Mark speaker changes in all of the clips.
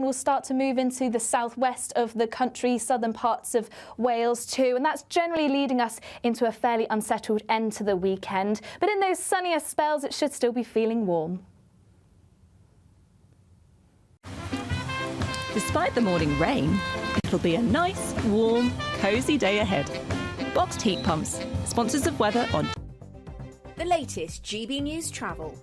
Speaker 1: We'll start to move into the southwest of the country, southern parts of Wales too, and that's generally leading us into a fairly unsettled end to the weekend. But in those sunnier spells, it should still be feeling warm.
Speaker 2: Despite the morning rain, it'll be a nice, warm, cosy day ahead. Boxed heat pumps, sponsors of weather on
Speaker 3: the latest GB News travel.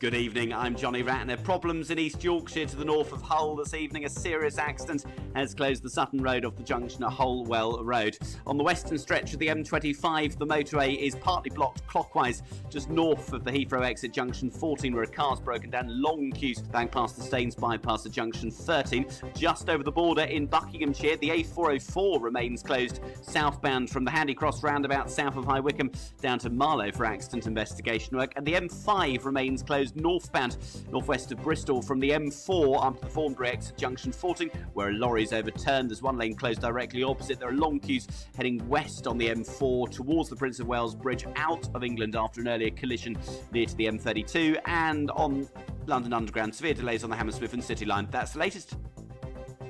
Speaker 4: Good evening, I'm Johnny Ratner. Problems in East Yorkshire to the north of Hull this evening. A serious accident has closed the Sutton Road off the junction at Holwell Road. On the western stretch of the M25, the motorway is partly blocked clockwise just north of the Heathrow exit junction 14, where a car's broken down. Long queues back past the Staines bypass at junction 13. Just over the border in Buckinghamshire, the A404 remains closed southbound from the Handy Cross roundabout south of High Wycombe down to Marlow for accident investigation work. And the M5 remains closed northbound, northwest of Bristol from the M4 up to the Thornbury exit junction 14, where a lorry's overturned. There's one lane closed directly opposite. There are long queues heading west on the M4 towards the Prince of Wales Bridge out of England after an earlier collision near to the M32, and on London Underground, severe delays on the Hammersmith and City line. That's the latest.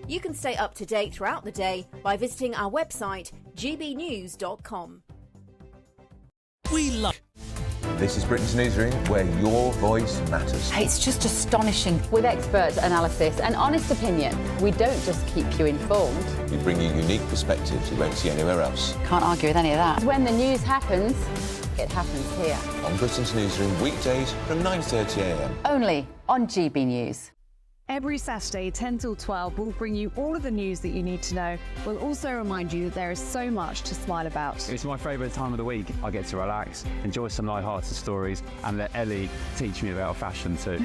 Speaker 3: You can stay up to date throughout the day by visiting our website, gbnews.com.
Speaker 5: We love.
Speaker 6: This is Britain's Newsroom, where your voice matters.
Speaker 7: It's just astonishing. With expert analysis and honest opinion, we don't just keep you informed.
Speaker 6: We bring you unique perspectives you won't see anywhere else.
Speaker 7: Can't argue with any of that. When the news happens, it happens here.
Speaker 6: On Britain's Newsroom, weekdays from 9:30 a.m.
Speaker 7: Only on GB News.
Speaker 8: Every Saturday, 10 till 12, we'll bring you all of the news that you need to know. We'll also remind you that there is so much to smile about.
Speaker 9: It's my favourite time of the week. I get to relax, enjoy some light-hearted stories, and let Ellie teach me about fashion too.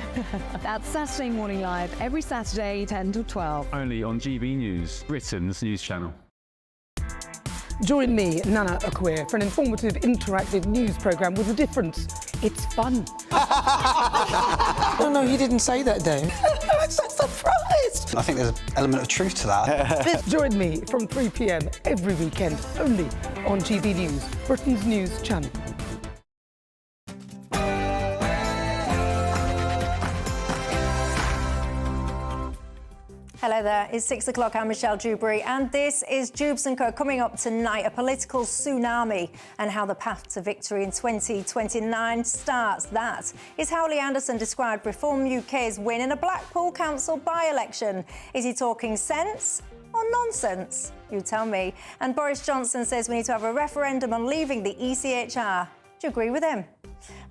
Speaker 8: That's Saturday Morning Live, every Saturday, 10 till 12.
Speaker 9: Only on GB News, Britain's news channel.
Speaker 10: Join me, Nana Akweer, for an informative, interactive news programme with a difference. It's fun.
Speaker 5: No, he didn't say that, Dave.
Speaker 10: I'm so surprised.
Speaker 5: I think there's an element of truth to that.
Speaker 10: Join me from 3 p.m. every weekend, only on GB News, Britain's news channel.
Speaker 11: Hello there, it's 6 o'clock, I'm Michelle Dewberry, and this is Dewbs & Co. Coming up tonight, a political tsunami and how the path to victory in 2029 starts. That is how Lee Anderson described Reform UK's win in a Blackpool Council by-election. Is he talking sense or nonsense? You tell me. And Boris Johnson says we need to have a referendum on leaving the ECHR. Do you agree with him?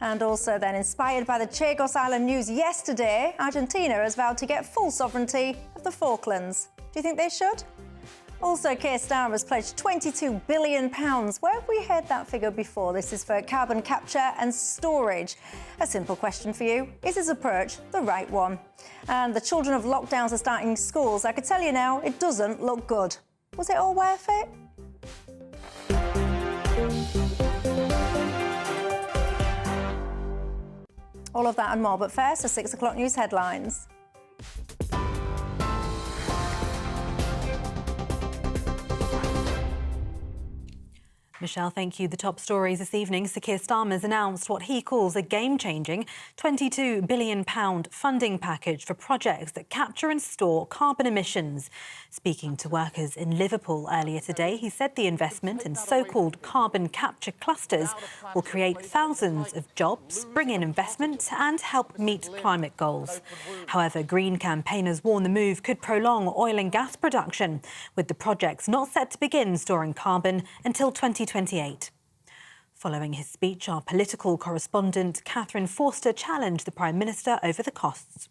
Speaker 11: And also then, inspired by the Chagos Island news yesterday, Argentina has vowed to get full sovereignty of the Falklands. Do you think they should? Also, Keir Starmer has pledged £22 billion. Where have we heard that figure before? This is for carbon capture and storage. A simple question for you. Is his approach the right one? And the children of lockdowns are starting schools. I could tell you now, it doesn't look good. Was it all worth it? All of that and more, but first, the 6 o'clock news headlines.
Speaker 12: Michelle, thank you. The top stories this evening. Sir Keir Starmer's announced what he calls a game-changing £22 billion funding package for projects that capture and store carbon emissions. Speaking to workers in Liverpool earlier today, he said the investment in so-called carbon capture clusters will create thousands of jobs, bring in investment and help meet climate goals. However, Green campaigners warn the move could prolong oil and gas production, with the projects not set to begin storing carbon until 2028. Following his speech, our political correspondent Catherine Forster challenged the Prime Minister over the costs.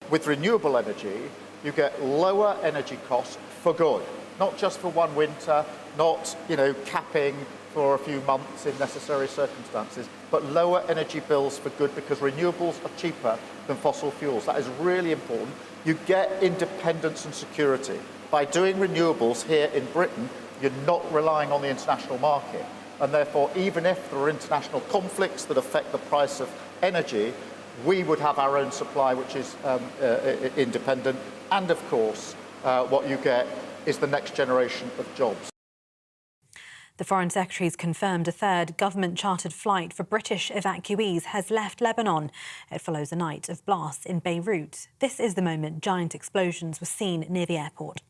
Speaker 13: With renewable energy, you get lower energy costs for good, not just for one winter, not, capping for a few months in necessary circumstances, but lower energy bills for good because renewables are cheaper than fossil fuels. That is really important. You get independence and security. By doing renewables here in Britain, you're not relying on the international market. And therefore, even if there are international conflicts that affect the price of energy, we would have our own supply, which is independent. And of course, what you get is the next generation of jobs.
Speaker 12: The Foreign Secretary's confirmed a third government-chartered flight for British evacuees has left Lebanon. It follows a night of blasts in Beirut. This is the moment giant explosions were seen near the airport.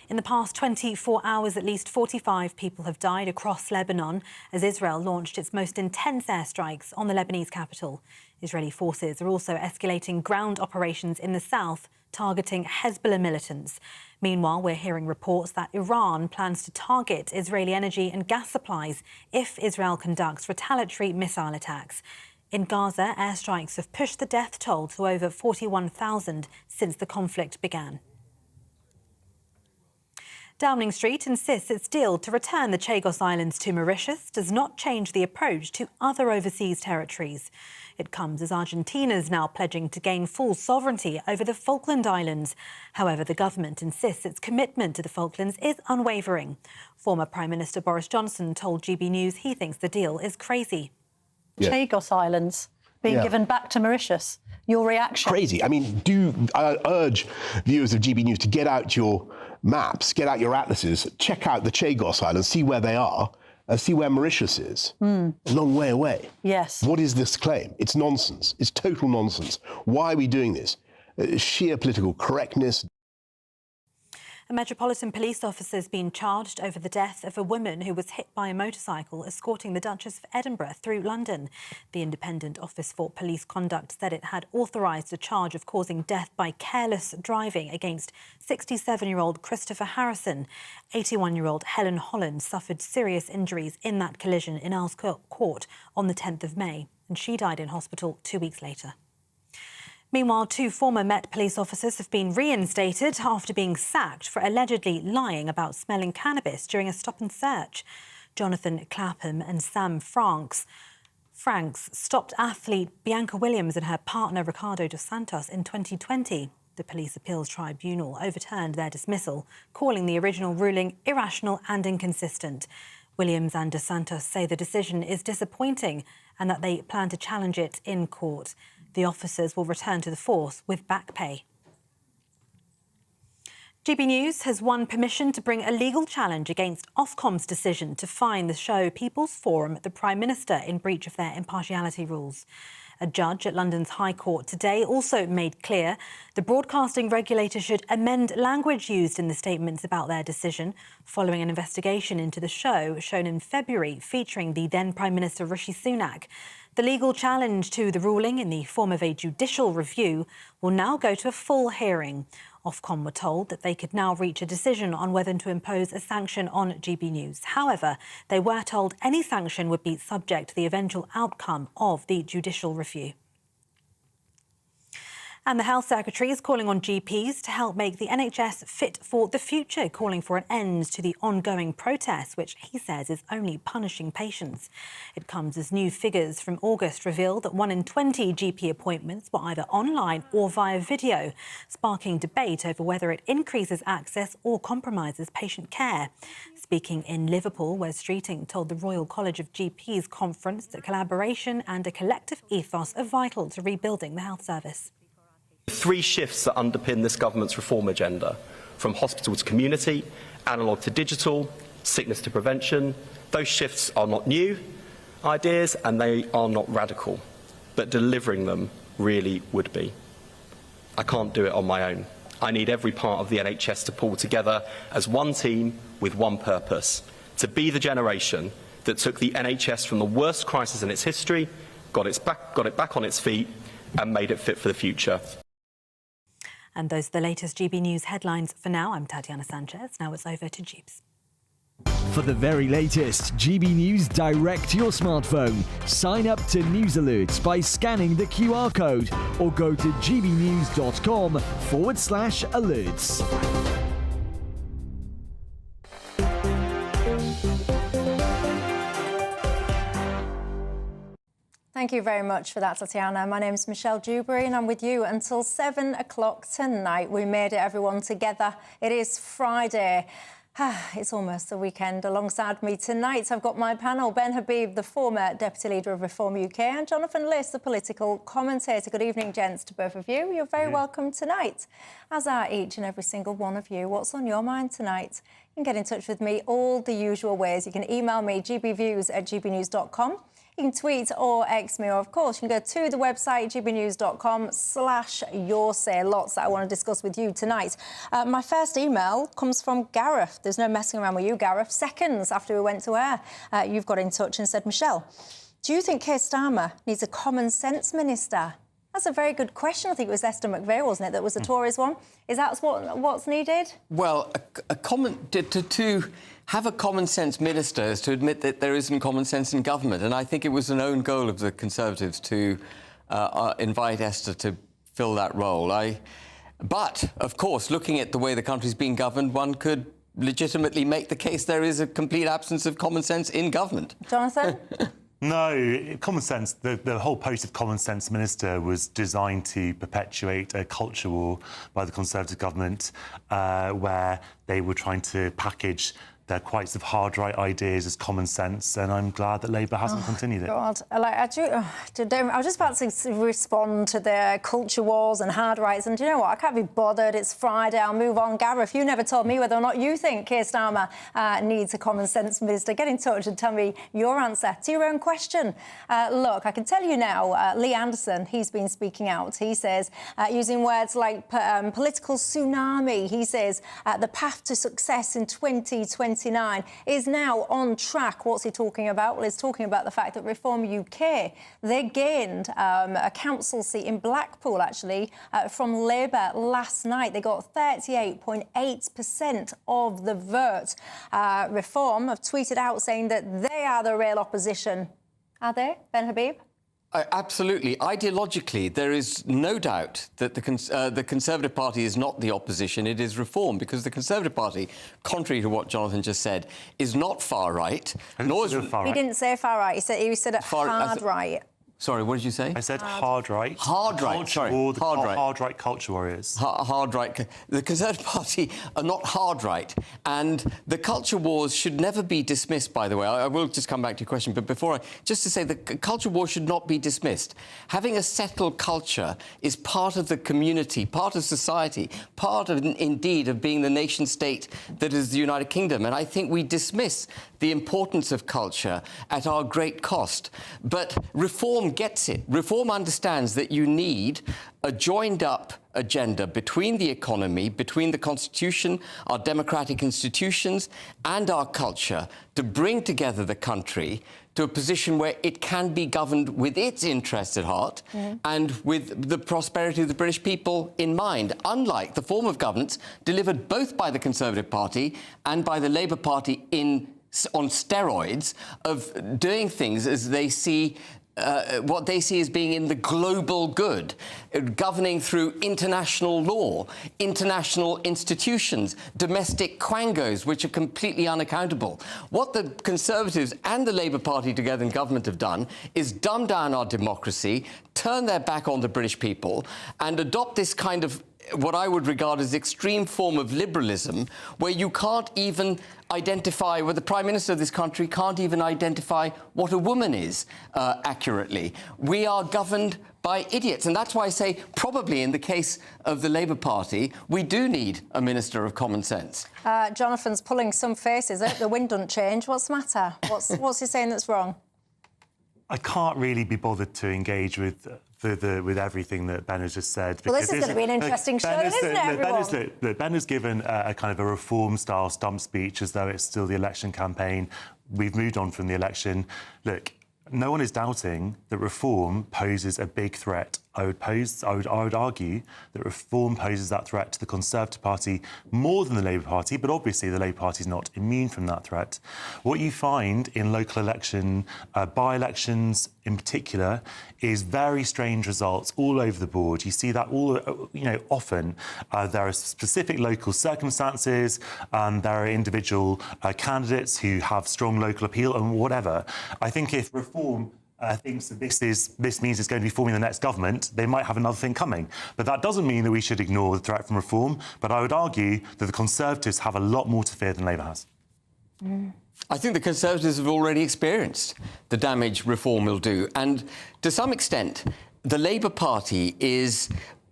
Speaker 12: In the past 24 hours, at least 45 people have died across Lebanon as Israel launched its most intense airstrikes on the Lebanese capital. Israeli forces are also escalating ground operations in the south, targeting Hezbollah militants. Meanwhile, we're hearing reports that Iran plans to target Israeli energy and gas supplies if Israel conducts retaliatory missile attacks. In Gaza, airstrikes have pushed the death toll to over 41,000 since the conflict began. Downing Street insists its deal to return the Chagos Islands to Mauritius does not change the approach to other overseas territories. It comes as Argentina is now pledging to gain full sovereignty over the Falkland Islands. However, the government insists its commitment to the Falklands is unwavering. Former Prime Minister Boris Johnson told GB News he thinks the deal is crazy.
Speaker 14: Chagos Islands being given back to Mauritius. Your reaction?
Speaker 15: Crazy. I mean, I urge viewers of GB News to get out your maps, get out your atlases, check out the Chagos Islands, see where they are, and see where Mauritius is. A long way away.
Speaker 14: Yes.
Speaker 15: What is this claim? It's nonsense. It's total nonsense. Why are we doing this? Sheer political correctness.
Speaker 12: A Metropolitan Police officer has been charged over the death of a woman who was hit by a motorcycle escorting the Duchess of Edinburgh through London. The Independent Office for Police Conduct said it had authorised a charge of causing death by careless driving against 67-year-old Christopher Harrison. 81-year-old Helen Holland suffered serious injuries in that collision in Earls Court on the 10th of May, and she died in hospital 2 weeks later. Meanwhile, 2 former Met police officers have been reinstated after being sacked for allegedly lying about smelling cannabis during a stop and search. Jonathan Clapham and Sam Franks stopped athlete Bianca Williams and her partner Ricardo dos Santos in 2020. The Police Appeals Tribunal overturned their dismissal, calling the original ruling irrational and inconsistent. Williams and dos Santos say the decision is disappointing and that they plan to challenge it in court. The officers will return to the force with back pay. GB News has won permission to bring a legal challenge against Ofcom's decision to fine the show People's Forum the Prime Minister in breach of their impartiality rules. A judge at London's High Court today also made clear the broadcasting regulator should amend language used in the statements about their decision, following an investigation into the show shown in February featuring the then Prime Minister Rishi Sunak. The legal challenge to the ruling in the form of a judicial review will now go to a full hearing. Ofcom were told that they could now reach a decision on whether to impose a sanction on GB News. However, they were told any sanction would be subject to the eventual outcome of the judicial review. And the Health Secretary is calling on GPs to help make the NHS fit for the future, calling for an end to the ongoing protests, which he says is only punishing patients. It comes as new figures from August reveal that 1 in 20 GP appointments were either online or via video, sparking debate over whether it increases access or compromises patient care. Speaking in Liverpool, Wes Streeting told the Royal College of GPs conference that collaboration and a collective ethos are vital to rebuilding the health service.
Speaker 16: 3 shifts that underpin this government's reform agenda, from hospital to community, analogue to digital, sickness to prevention. Those shifts are not new ideas and they are not radical, but delivering them really would be. I can't do it on my own. I need every part of the NHS to pull together as one team with one purpose, to be the generation that took the NHS from the worst crisis in its history, got it back on its feet and made it fit for the future.
Speaker 12: And those are the latest GB News headlines for now. I'm Tatiana Sanchez. Now it's over to Dewbs.
Speaker 17: For the very latest GB News direct to your smartphone, sign up to news alerts by scanning the QR code or go to gbnews.com/alerts.
Speaker 11: Thank you very much for that, Tatiana. My name's Michelle Dewberry and I'm with you until 7 o'clock tonight. We made it, everyone, together. It is Friday. It's almost the weekend. Alongside me tonight, I've got my panel, Ben Habib, the former Deputy Leader of Reform UK, and Jonathan Liss, the political commentator. Good evening, gents, to both of you. You're very welcome tonight, as are each and every single one of you. What's on your mind tonight? You can get in touch with me all the usual ways. You can email me, gbviews@gbnews.com. You can tweet or X me, or of course, you can go to the website, gbnews.com/yoursay. Lots that I want to discuss with you tonight. My first email comes from Gareth. There's no messing around with you, Gareth. Seconds after we went to air, you've got in touch and said, Michelle, do you think Keir Starmer needs a common sense minister? That's a very good question. I think it was Esther McVeigh, wasn't it, that was the Tories one? Is that what's needed?
Speaker 18: Well, to have a common sense minister is to admit that there isn't common sense in government. And I think it was an own goal of the Conservatives to invite Esther to fill that role. But, of course, looking at the way the country's being governed, one could legitimately make the case there is a complete absence of common sense in government.
Speaker 11: Jonathan?
Speaker 19: No, common sense, the whole post of common sense minister was designed to perpetuate a culture war by the Conservative government where they were trying to package their quite sort of hard right ideas as common sense, and I'm glad that Labour hasn't continued it.
Speaker 11: God, I was just about to respond to the culture wars and hard rights, and do you know what? I can't be bothered. It's Friday. I'll move on. Gareth, you never told me whether or not you think Keir Starmer needs a common sense minister. Get in touch and tell me your answer to your own question. Look, I can tell you now, Lee Anderson, he's been speaking out. He says, using words like political tsunami, he says, the path to success in 2029 is now on track. What's he talking about? Well, he's talking about the fact that Reform UK, they gained a council seat in Blackpool, actually, from Labour last night. They got 38.8% of the vote. Reform have tweeted out saying that they are the real opposition. Are they, Ben Habib?
Speaker 18: Absolutely. Ideologically, there is no doubt that the Conservative Party is not the opposition, it is Reform, because the Conservative Party, contrary to what Jonathan just said, is not far-right, nor is...
Speaker 11: He didn't say far-right, he said hard-right.
Speaker 18: Sorry, what did you say?
Speaker 19: I said hard right.
Speaker 18: Hard right, sorry.
Speaker 19: Hard right culture warriors.
Speaker 18: Hard right. The Conservative Party are not hard right, and the culture wars should never be dismissed, by the way. I will just come back to your question, but before just to say the culture wars should not be dismissed. Having a settled culture is part of the community, part of society, part of, indeed, of being the nation-state that is the United Kingdom, and I think we dismiss the importance of culture at our great cost. But Reform gets it. Reform understands that you need a joined-up agenda between the economy, between the Constitution, our democratic institutions, and our culture to bring together the country to a position where it can be governed with its interests at heart and with the prosperity of the British people in mind, unlike the form of governance delivered both by the Conservative Party and by the Labour Party on steroids of doing things as they see what they see as being in the global good, governing through international law, international institutions, domestic quangos, which are completely unaccountable. What the Conservatives and the Labour Party together in government have done is dumb down our democracy, turn their back on the British people, and adopt this kind of what I would regard as extreme form of liberalism, where you can't even identify, where the Prime Minister of this country can't even identify what a woman is accurately. We are governed by idiots, and that's why I say probably in the case of the Labour Party, we do need a Minister of Common Sense.
Speaker 11: Jonathan's pulling some faces. I hope the wind doesn't change. What's the matter? What's he saying that's wrong?
Speaker 19: I can't really be bothered to engage with everything that Ben has just said.
Speaker 11: Well, this is going to be an interesting show, isn't it, everyone?
Speaker 19: Ben has given a kind of a Reform-style stump speech as though it's still the election campaign. We've moved on from the election. Look, no one is doubting that Reform poses a big threat. I would argue that Reform poses that threat to the Conservative Party more than the Labour Party, but obviously the Labour Party is not immune from that threat. What you find in local election, by-elections in particular, is very strange results all over the board. You see that often. There are specific local circumstances, there are individual candidates who have strong local appeal and whatever. I think if Reform thinks that this means it's going to be forming the next government, they might have another thing coming. But that doesn't mean that we should ignore the threat from reform. But I would argue that the Conservatives have a lot more to fear than Labour has.
Speaker 18: I think the Conservatives have already experienced the damage reform will do. And to some extent, the Labour Party is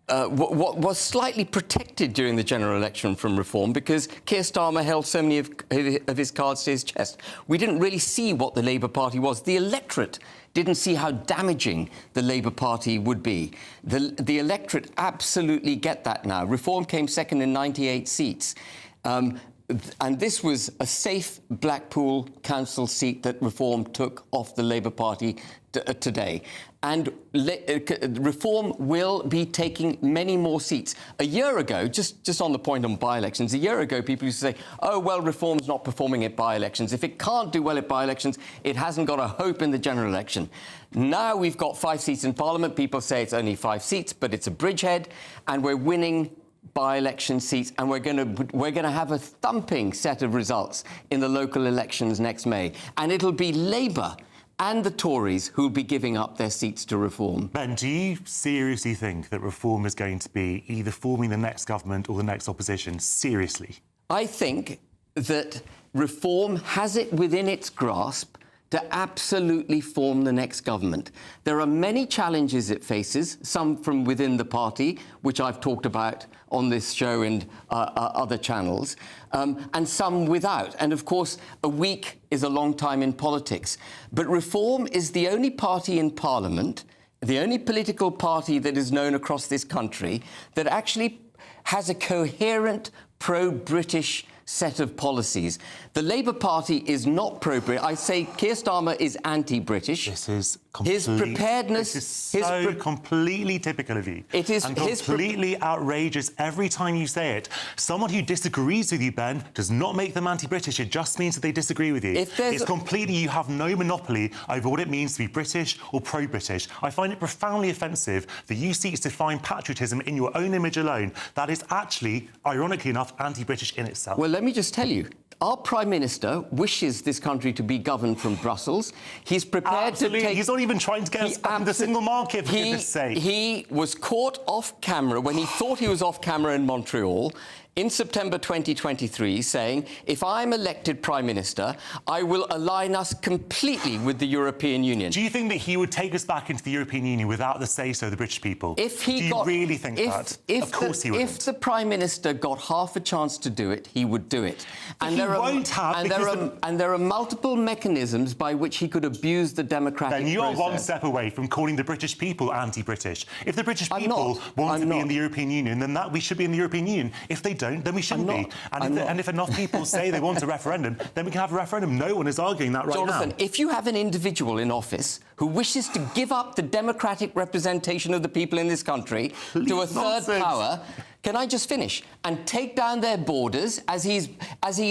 Speaker 18: what was slightly protected during the general election from reform because Keir Starmer held so many of his cards to his chest. We didn't really see what the Labour Party was. The electorate didn't see how damaging the Labour Party would be. The electorate absolutely get that now. Reform came second in 98 seats. And this was a safe Blackpool council seat that Reform took off the Labour Party today. And Reform will be taking many more seats. A year ago, just on the point on by-elections, a year ago people used to say, oh, well, Reform's not performing at by-elections. If it can't do well at by-elections, it hasn't got a hope in the general election. Now we've got 5 seats in Parliament. People say it's only 5 seats, but it's a bridgehead, and we're winning by-election seats, and we're going to have a thumping set of results in the local elections next May, and it'll be Labour and the Tories who'll be giving up their seats to Reform.
Speaker 19: Ben, do you seriously think that Reform is going to be either forming the next government or the next opposition? Seriously?
Speaker 18: I think that Reform has it within its grasp to absolutely form the next government. There are many challenges it faces, some from within the party, which I've talked about on this show and other channels, and some without. And, of course, a week is a long time in politics. But Reform is the only party in Parliament, the only political party that is known across this country that actually has a coherent pro-British set of policies. The Labour Party is not pro-British. I say Keir Starmer is anti-British.
Speaker 19: This is
Speaker 18: his preparedness.
Speaker 19: This is completely typical of you.
Speaker 18: It is
Speaker 19: and completely outrageous every time you say it. Someone who disagrees with you, Ben, does not make them anti-British. It just means that they disagree with you. It's completely. You have no monopoly over what it means to be British or pro-British. I find it profoundly offensive that you seek to define patriotism in your own image alone. That is actually, ironically enough, anti-British in itself.
Speaker 18: Well, let me just tell you. Our Prime Minister wishes this country to be governed from Brussels. He's prepared to take...
Speaker 19: He's not even trying to get us back in the single market, for goodness sake.
Speaker 18: He was caught off camera when he thought he was off camera in Montreal in September 2023, saying, if I'm elected Prime Minister, I will align us completely with the European Union.
Speaker 19: Do you think that he would take us back into the European Union without the say-so of the British people?
Speaker 18: Do
Speaker 19: you really think that? Of course he would.
Speaker 18: If the Prime Minister got half a chance to do it, he would do it. And there are multiple mechanisms by which he could abuse the democratic process.
Speaker 19: Then you are one step away from calling the British people anti-British. If the British people want to be in the European Union, then we should be in the European Union. If they don't, then we shouldn't be. And if enough people say they want a referendum, then we can have a referendum. No one is arguing that right now.
Speaker 18: Jonathan, if you have an individual in office who wishes to give up the democratic representation of the people in this country to a third power, can I just finish? And take down their borders, as he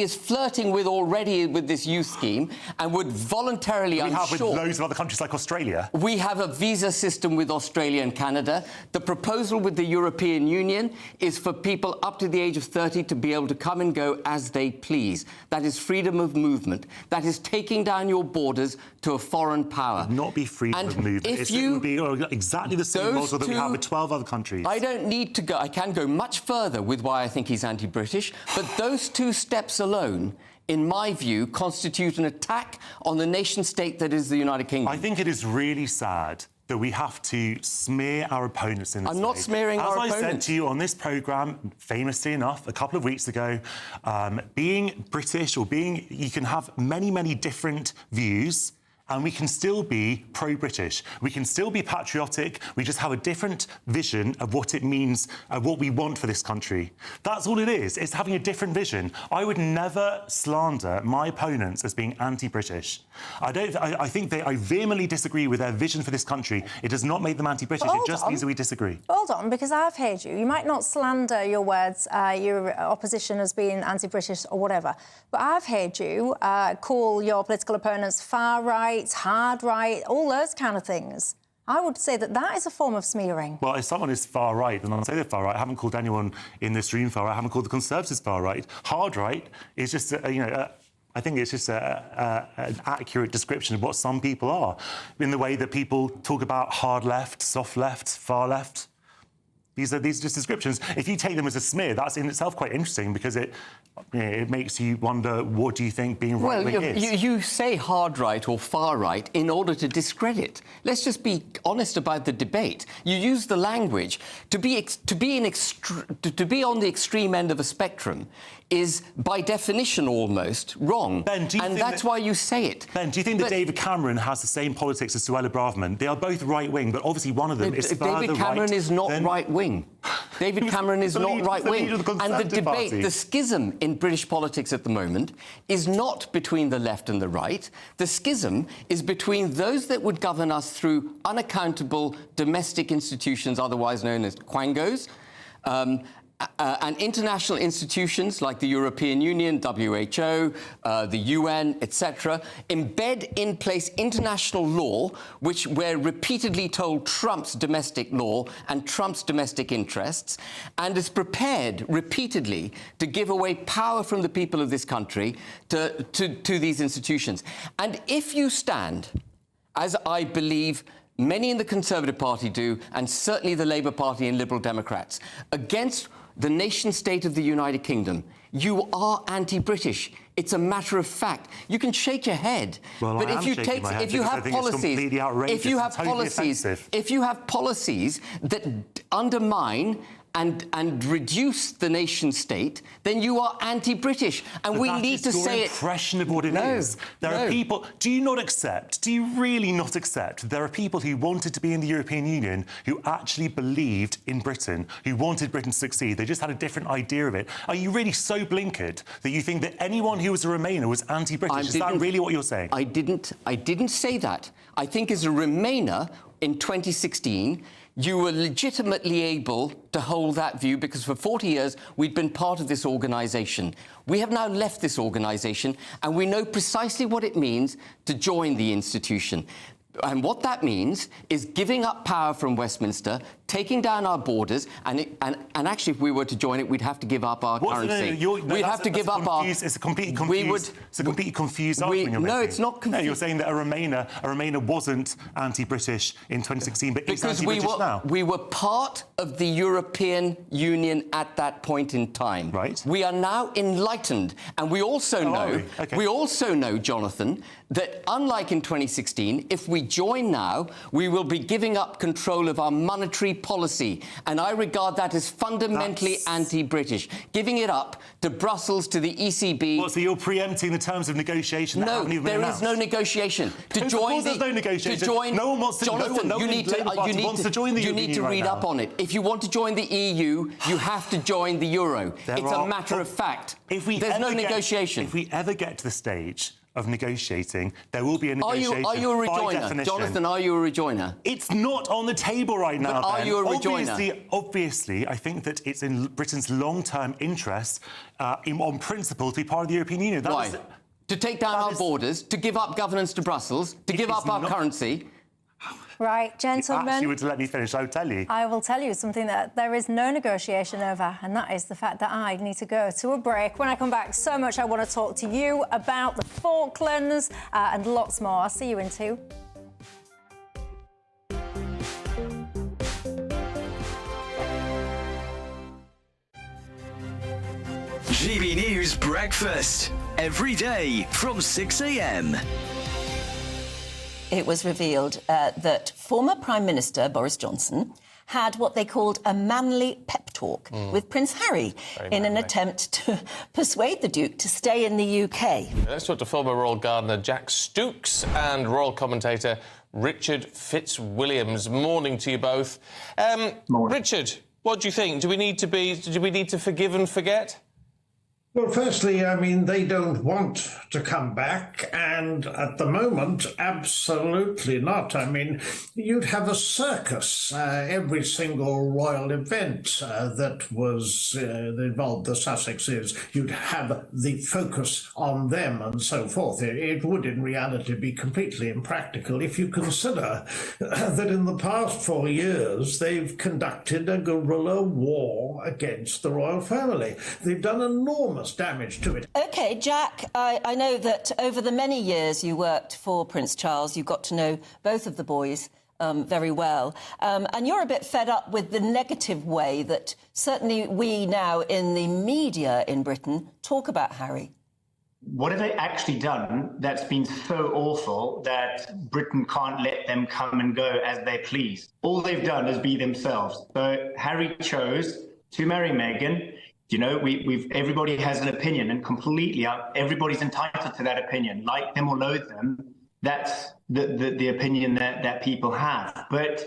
Speaker 18: is flirting with already with this youth scheme, and would voluntarily,
Speaker 19: we have with loads of other countries like Australia.
Speaker 18: We have a visa system with Australia and Canada. The proposal with the European Union is for people up to the age of 30 to be able to come and go as they please. That is freedom of movement. That is taking down your borders to a foreign power.
Speaker 19: It would not be freedom of movement. It would be exactly the same model that we have with 12 other countries.
Speaker 18: I don't need to go. I can go much further with why I think he's anti-British, but those 2 steps alone, in my view, constitute an attack on the nation-state that is the United Kingdom.
Speaker 19: I think it is really sad that we have to smear our opponents in this way.
Speaker 18: I'm not smearing our opponents.
Speaker 19: As I said to you on this programme, famously enough, a couple of weeks ago, being British you can have many, many different views, and we can still be pro-British. We can still be patriotic. We just have a different vision of what it means, what we want for this country. That's all it is. It's having a different vision. I would never slander my opponents as being anti-British. I vehemently disagree with their vision for this country. It does not make them anti-British. It just means that we disagree.
Speaker 11: Hold on, because I've heard you. You might not slander your words, your opposition as being anti-British or whatever, but I've heard you call your political opponents far-right, hard right, all those kind of things. I would say that is a form of smearing.
Speaker 19: Well, if someone is far right, then I'll say they're far right. I haven't called anyone in this room far right. I haven't called the Conservatives far right. Hard right is just, I think it's just an accurate description of what some people are, in the way that people talk about hard left, soft left, far left. These are just descriptions. If you take them as a smear, that's in itself quite interesting, because it makes you wonder, what do you think being right-wing is?
Speaker 18: You say hard right or far right in order to discredit. Let's just be honest about the debate. You use the language to be on the extreme end of a spectrum is, by definition, almost wrong.
Speaker 19: Ben, do you
Speaker 18: and
Speaker 19: think
Speaker 18: that's why you say it.
Speaker 19: Ben, do you think that David Cameron has the same politics as Suella Braverman? They are both right-wing, but obviously one of them is further right.
Speaker 18: David Cameron is not right-wing. David Cameron is not right-wing. And the debate, the schism in British politics at the moment is not between the left and the right. The schism is between those that would govern us through unaccountable domestic institutions, otherwise known as quangos, and international institutions like the European Union, WHO, the UN, etc., embed in place international law, which we're repeatedly told trumps domestic law and trumps domestic interests, and is prepared repeatedly to give away power from the people of this country to these institutions. And if you stand, as I believe many in the Conservative Party do, and certainly the Labour Party and Liberal Democrats, against the nation-state of the United Kingdom, you are anti-British. It's a matter of fact. You can shake your head, but if you have policies that undermine and reduce the nation-state, then you are anti-British, and we need to say it.
Speaker 19: Your impression of what it is. There are people. Do you really not accept? There are people who wanted to be in the European Union who actually believed in Britain, who wanted Britain to succeed. They just had a different idea of it. Are you really so blinkered that you think that anyone who was a Remainer was anti-British? Is that really what you're saying?
Speaker 18: I didn't say that. I think as a Remainer in 2016. You were legitimately able to hold that view because for 40 years we'd been part of this organisation. We have now left this organisation and we know precisely what it means to join the institution. And what that means is giving up power from Westminster, taking down our borders, and actually, if we were to join it, we'd have to give up our currency. We'd have to give up our.
Speaker 19: It's a completely confused argument.
Speaker 18: No, it's not confused.
Speaker 19: No, you're saying that a Remainer wasn't anti-British in 2016, but is anti-British now.
Speaker 18: We were part of the European Union at that point in time.
Speaker 19: Right.
Speaker 18: We are now enlightened, and we also know, Jonathan, that unlike in 2016, if we join now, we will be giving up control of our monetary policy. And I regard that as fundamentally anti-British. Giving it up to Brussels, to the ECB.
Speaker 19: What, so you're preempting the terms of negotiation that haven't even been announced?
Speaker 18: No, there is no negotiation.
Speaker 19: There's no negotiation. No one wants to.
Speaker 18: Jonathan,
Speaker 19: no one in the Labour Party wants to join the European Union.
Speaker 18: You need to read up on it. If you want to join the EU, you have to join the euro. It's a matter of fact. There's no negotiation.
Speaker 19: If we ever get to the stage of negotiating, there will be a negotiation.
Speaker 18: Are you a rejoiner? Jonathan, are you a rejoiner?
Speaker 19: It's not on the table right now,
Speaker 18: but are you a rejoiner?
Speaker 19: Obviously, I think that it's in Britain's long-term interest, on principle, to be part of the European Union.
Speaker 18: Why? To take down our borders, to give up governance to Brussels, to give up our currency.
Speaker 11: Right, gentlemen.
Speaker 19: If you were to let me finish, I would tell you.
Speaker 11: I will tell you something that there is no negotiation over, and that is the fact that I need to go to a break. When I come back, so much I want to talk to you about the Falklands and lots more. I'll see you in 2.
Speaker 17: GB News Breakfast, every day from 6 a.m.
Speaker 20: It was revealed that former Prime Minister Boris Johnson had what they called a manly pep talk with Prince Harry in an attempt to persuade the Duke to stay in the UK.
Speaker 21: Let's talk to former Royal Gardener Jack Stooks and Royal commentator Richard Fitzwilliams. Morning to you both. Richard, what do you think? Do we need to forgive and forget?
Speaker 22: Well, firstly, I mean, they don't want to come back, and at the moment, absolutely not. I mean, you'd have a circus. Every single royal event that involved the Sussexes, you'd have the focus on them and so forth. It would, in reality, be completely impractical if you consider that in the past 4 years, they've conducted a guerrilla war against the royal family. They've done enormous enormous damage to it.
Speaker 20: OK, Jack, I know that over the many years you worked for Prince Charles, you got to know both of the boys very well. And you're a bit fed up with the negative way that certainly we now in the media in Britain talk about Harry.
Speaker 1: What have they actually done that's been so awful that Britain can't let them come and go as they please? All they've done is be themselves. So Harry chose to marry Meghan. You know, everybody has an opinion, and completely everybody's entitled to that opinion, like them or loathe them. That's the opinion that people have. But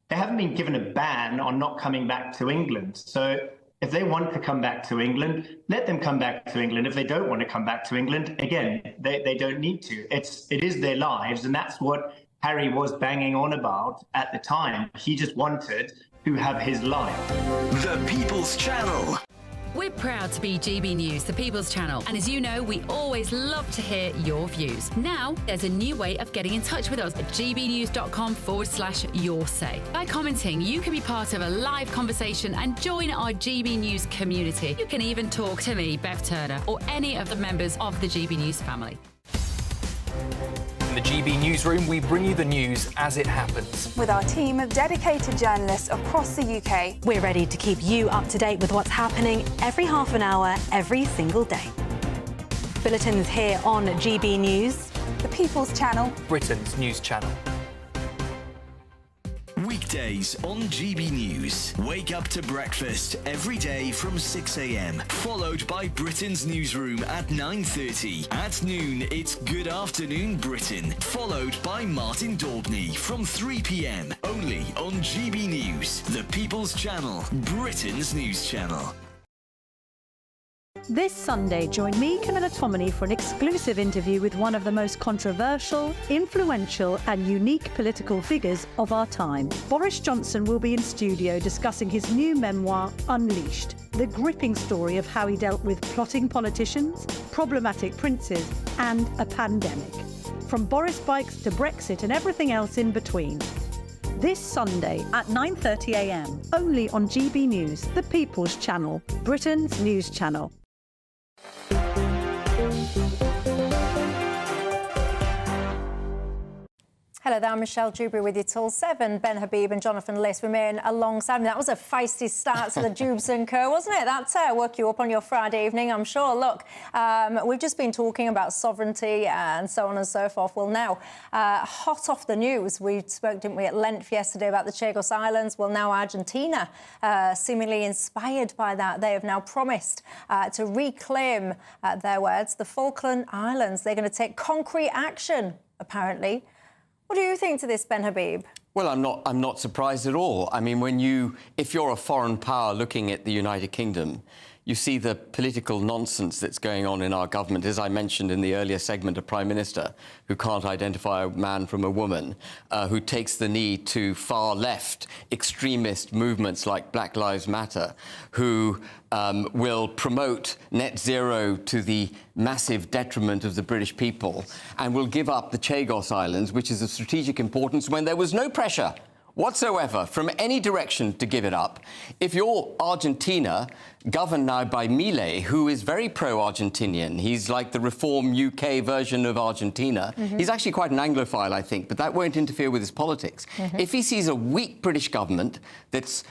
Speaker 1: they haven't been given a ban on not coming back to England. So if they want to come back to England, let them come back to England. If they don't want to come back to England, again, they don't need to. It is their lives, and that's what Harry was banging on about at the time. He just wanted to have his life.
Speaker 2: The People's Channel.
Speaker 23: We're proud to be GB News, the People's Channel, and as you know, we always love to hear your views. Now, there's a new way of getting in touch with us at gbnews.com/yoursay. By commenting, you can be part of a live conversation and join our GB News community. You can even talk to me, Bev Turner, or any of the members of the GB News family.
Speaker 24: In the GB Newsroom, we bring you the news as it happens.
Speaker 25: With our team of dedicated journalists across the UK.
Speaker 12: We're ready to keep you up to date with what's happening every half an hour, every single day. Bulletins here on GB News.
Speaker 25: The People's Channel.
Speaker 24: Britain's news channel.
Speaker 2: Weekdays on GB News. Wake up to breakfast every day from 6 a.m. Followed by Britain's newsroom at 9:30. At noon, it's Good Afternoon Britain. Followed by Martin Daubney from 3 p.m. Only on GB News, the People's Channel, Britain's news channel.
Speaker 14: This Sunday, join me, Camilla Tominey, for an exclusive interview with one of the most controversial, influential and unique political figures of our time. Boris Johnson will be in studio discussing his new memoir, Unleashed, the gripping story of how he dealt with plotting politicians, problematic princes and a pandemic. From Boris bikes to Brexit and everything else in between. This Sunday at 9:30 a.m, only on GB News, the People's Channel, Britain's news channel.
Speaker 11: Hello there, I'm Michelle Dewberry with you till 7. Ben Habib and Jonathan Liss remain alongside me. That was a feisty start to the Dewbs & Co, wasn't it? That woke you up on your Friday evening, I'm sure. Look, we've just been talking about sovereignty and so on and so forth. Well, now, hot off the news, we spoke, didn't we, at length yesterday about the Chagos Islands. Well, now Argentina, seemingly inspired by that, they have now promised to reclaim, their words, the Falkland Islands. They're going to take concrete action, apparently. What do you think to this, Ben Habib?
Speaker 18: Well, I'm not surprised at all. I mean, if you're a foreign power looking at the United Kingdom, you see the political nonsense that's going on in our government. As I mentioned in the earlier segment, a Prime Minister who can't identify a man from a woman, who takes the knee to far-left extremist movements like Black Lives Matter, who will promote net zero to the massive detriment of the British people, and will give up the Chagos Islands, which is of strategic importance, when there was no pressure whatsoever from any direction to give it up. If you're Argentina, governed now by Milei, who is very pro-Argentinian, he's like the reform UK version of Argentina. He's actually quite an Anglophile, I think, but that won't interfere with his politics. If he sees a weak British government that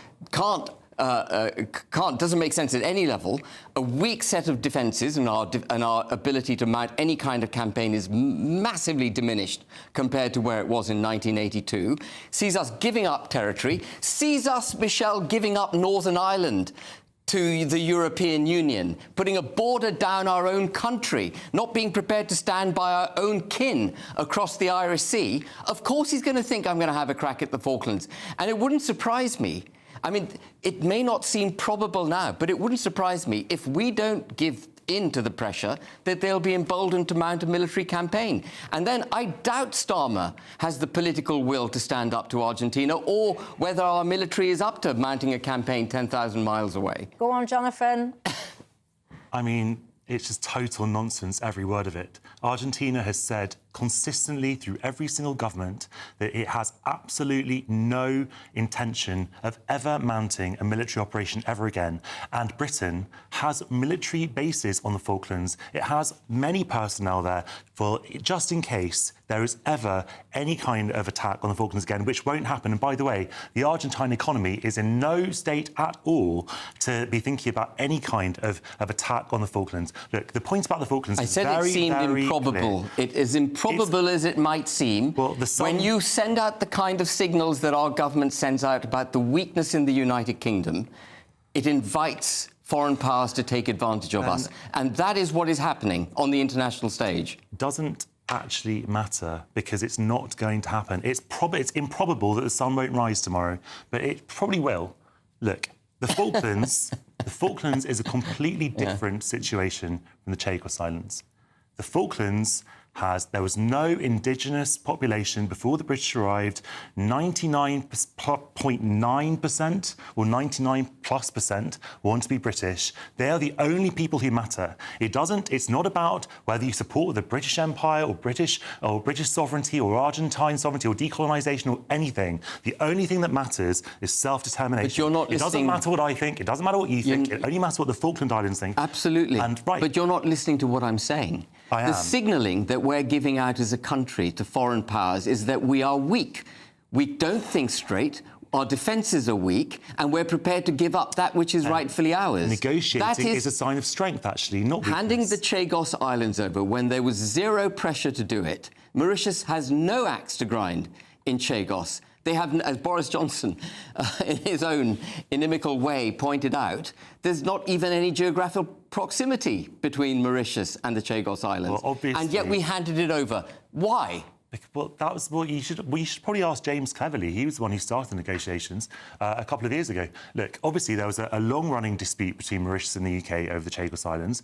Speaker 18: doesn't make sense at any level, a weak set of defences, and our ability to mount any kind of campaign is massively diminished compared to where it was in 1982, sees us giving up territory, sees us, Michelle, giving up Northern Ireland to the European Union, putting a border down our own country, not being prepared to stand by our own kin across the Irish Sea, of course he's going to think I'm going to have a crack at the Falklands. And it wouldn't surprise me. I mean, it may not seem probable now, but it wouldn't surprise me if we don't give in to the pressure that they'll be emboldened to mount a military campaign. And then I doubt Starmer has the political will to stand up to Argentina, or whether our military is up to mounting a campaign 10,000 miles away.
Speaker 11: Go on, Jonathan.
Speaker 19: I mean, it's just total nonsense, every word of it. Argentina has said consistently through every single government that it has absolutely no intention of ever mounting a military operation ever again. And Britain has military bases on the Falklands. It has many personnel there for just in case there is ever any kind of attack on the Falklands again, which won't happen. And by the way, the Argentine economy is in no state at all to be thinking about any kind of attack on the Falklands. Look, the point about the Falklands is very,
Speaker 18: it seemed improbable.
Speaker 19: Clear.
Speaker 18: It is improbable as it might seem. Well, when you send out the kind of signals that our government sends out about the weakness in the United Kingdom, it invites foreign powers to take advantage of us. And that is what is happening on the international stage.
Speaker 19: Doesn't actually matter, because it's not going to happen. It's improbable that the sun won't rise tomorrow, but it probably will. Look, the Falklands, the Falklands is a completely different situation from the Chagos Islands. The Falklands there was no indigenous population before the British arrived. 99.9% or 99+% want to be British. They are the only people who matter. It's not about whether you support the British Empire or British sovereignty or Argentine sovereignty or decolonisation or anything. The only thing that matters is self-determination.
Speaker 18: But you're not listening.
Speaker 19: It doesn't matter what I think. It doesn't matter what you think. It only matters what the Falkland Islands think.
Speaker 18: Absolutely. But you're not listening to what I'm saying.
Speaker 19: I am.
Speaker 18: The signalling that we're giving out as a country to foreign powers is that we are weak. We don't think straight. Our defences are weak, and we're prepared to give up that which is rightfully ours.
Speaker 19: Negotiating is a sign of strength, actually, not weakness.
Speaker 18: Handing the Chagos Islands over when there was zero pressure to do it. Mauritius has no axe to grind in Chagos. They have, as Boris Johnson, in his own inimical way, pointed out, there's not even any geographical proximity between Mauritius and the Chagos Islands.
Speaker 19: Well, obviously.
Speaker 18: And yet we handed it over. Why?
Speaker 19: Well, that was what you should probably ask James Cleverly. He was the one who started the negotiations a couple of years ago. Look, obviously there was a long-running dispute between Mauritius and the UK over the Chagos Islands.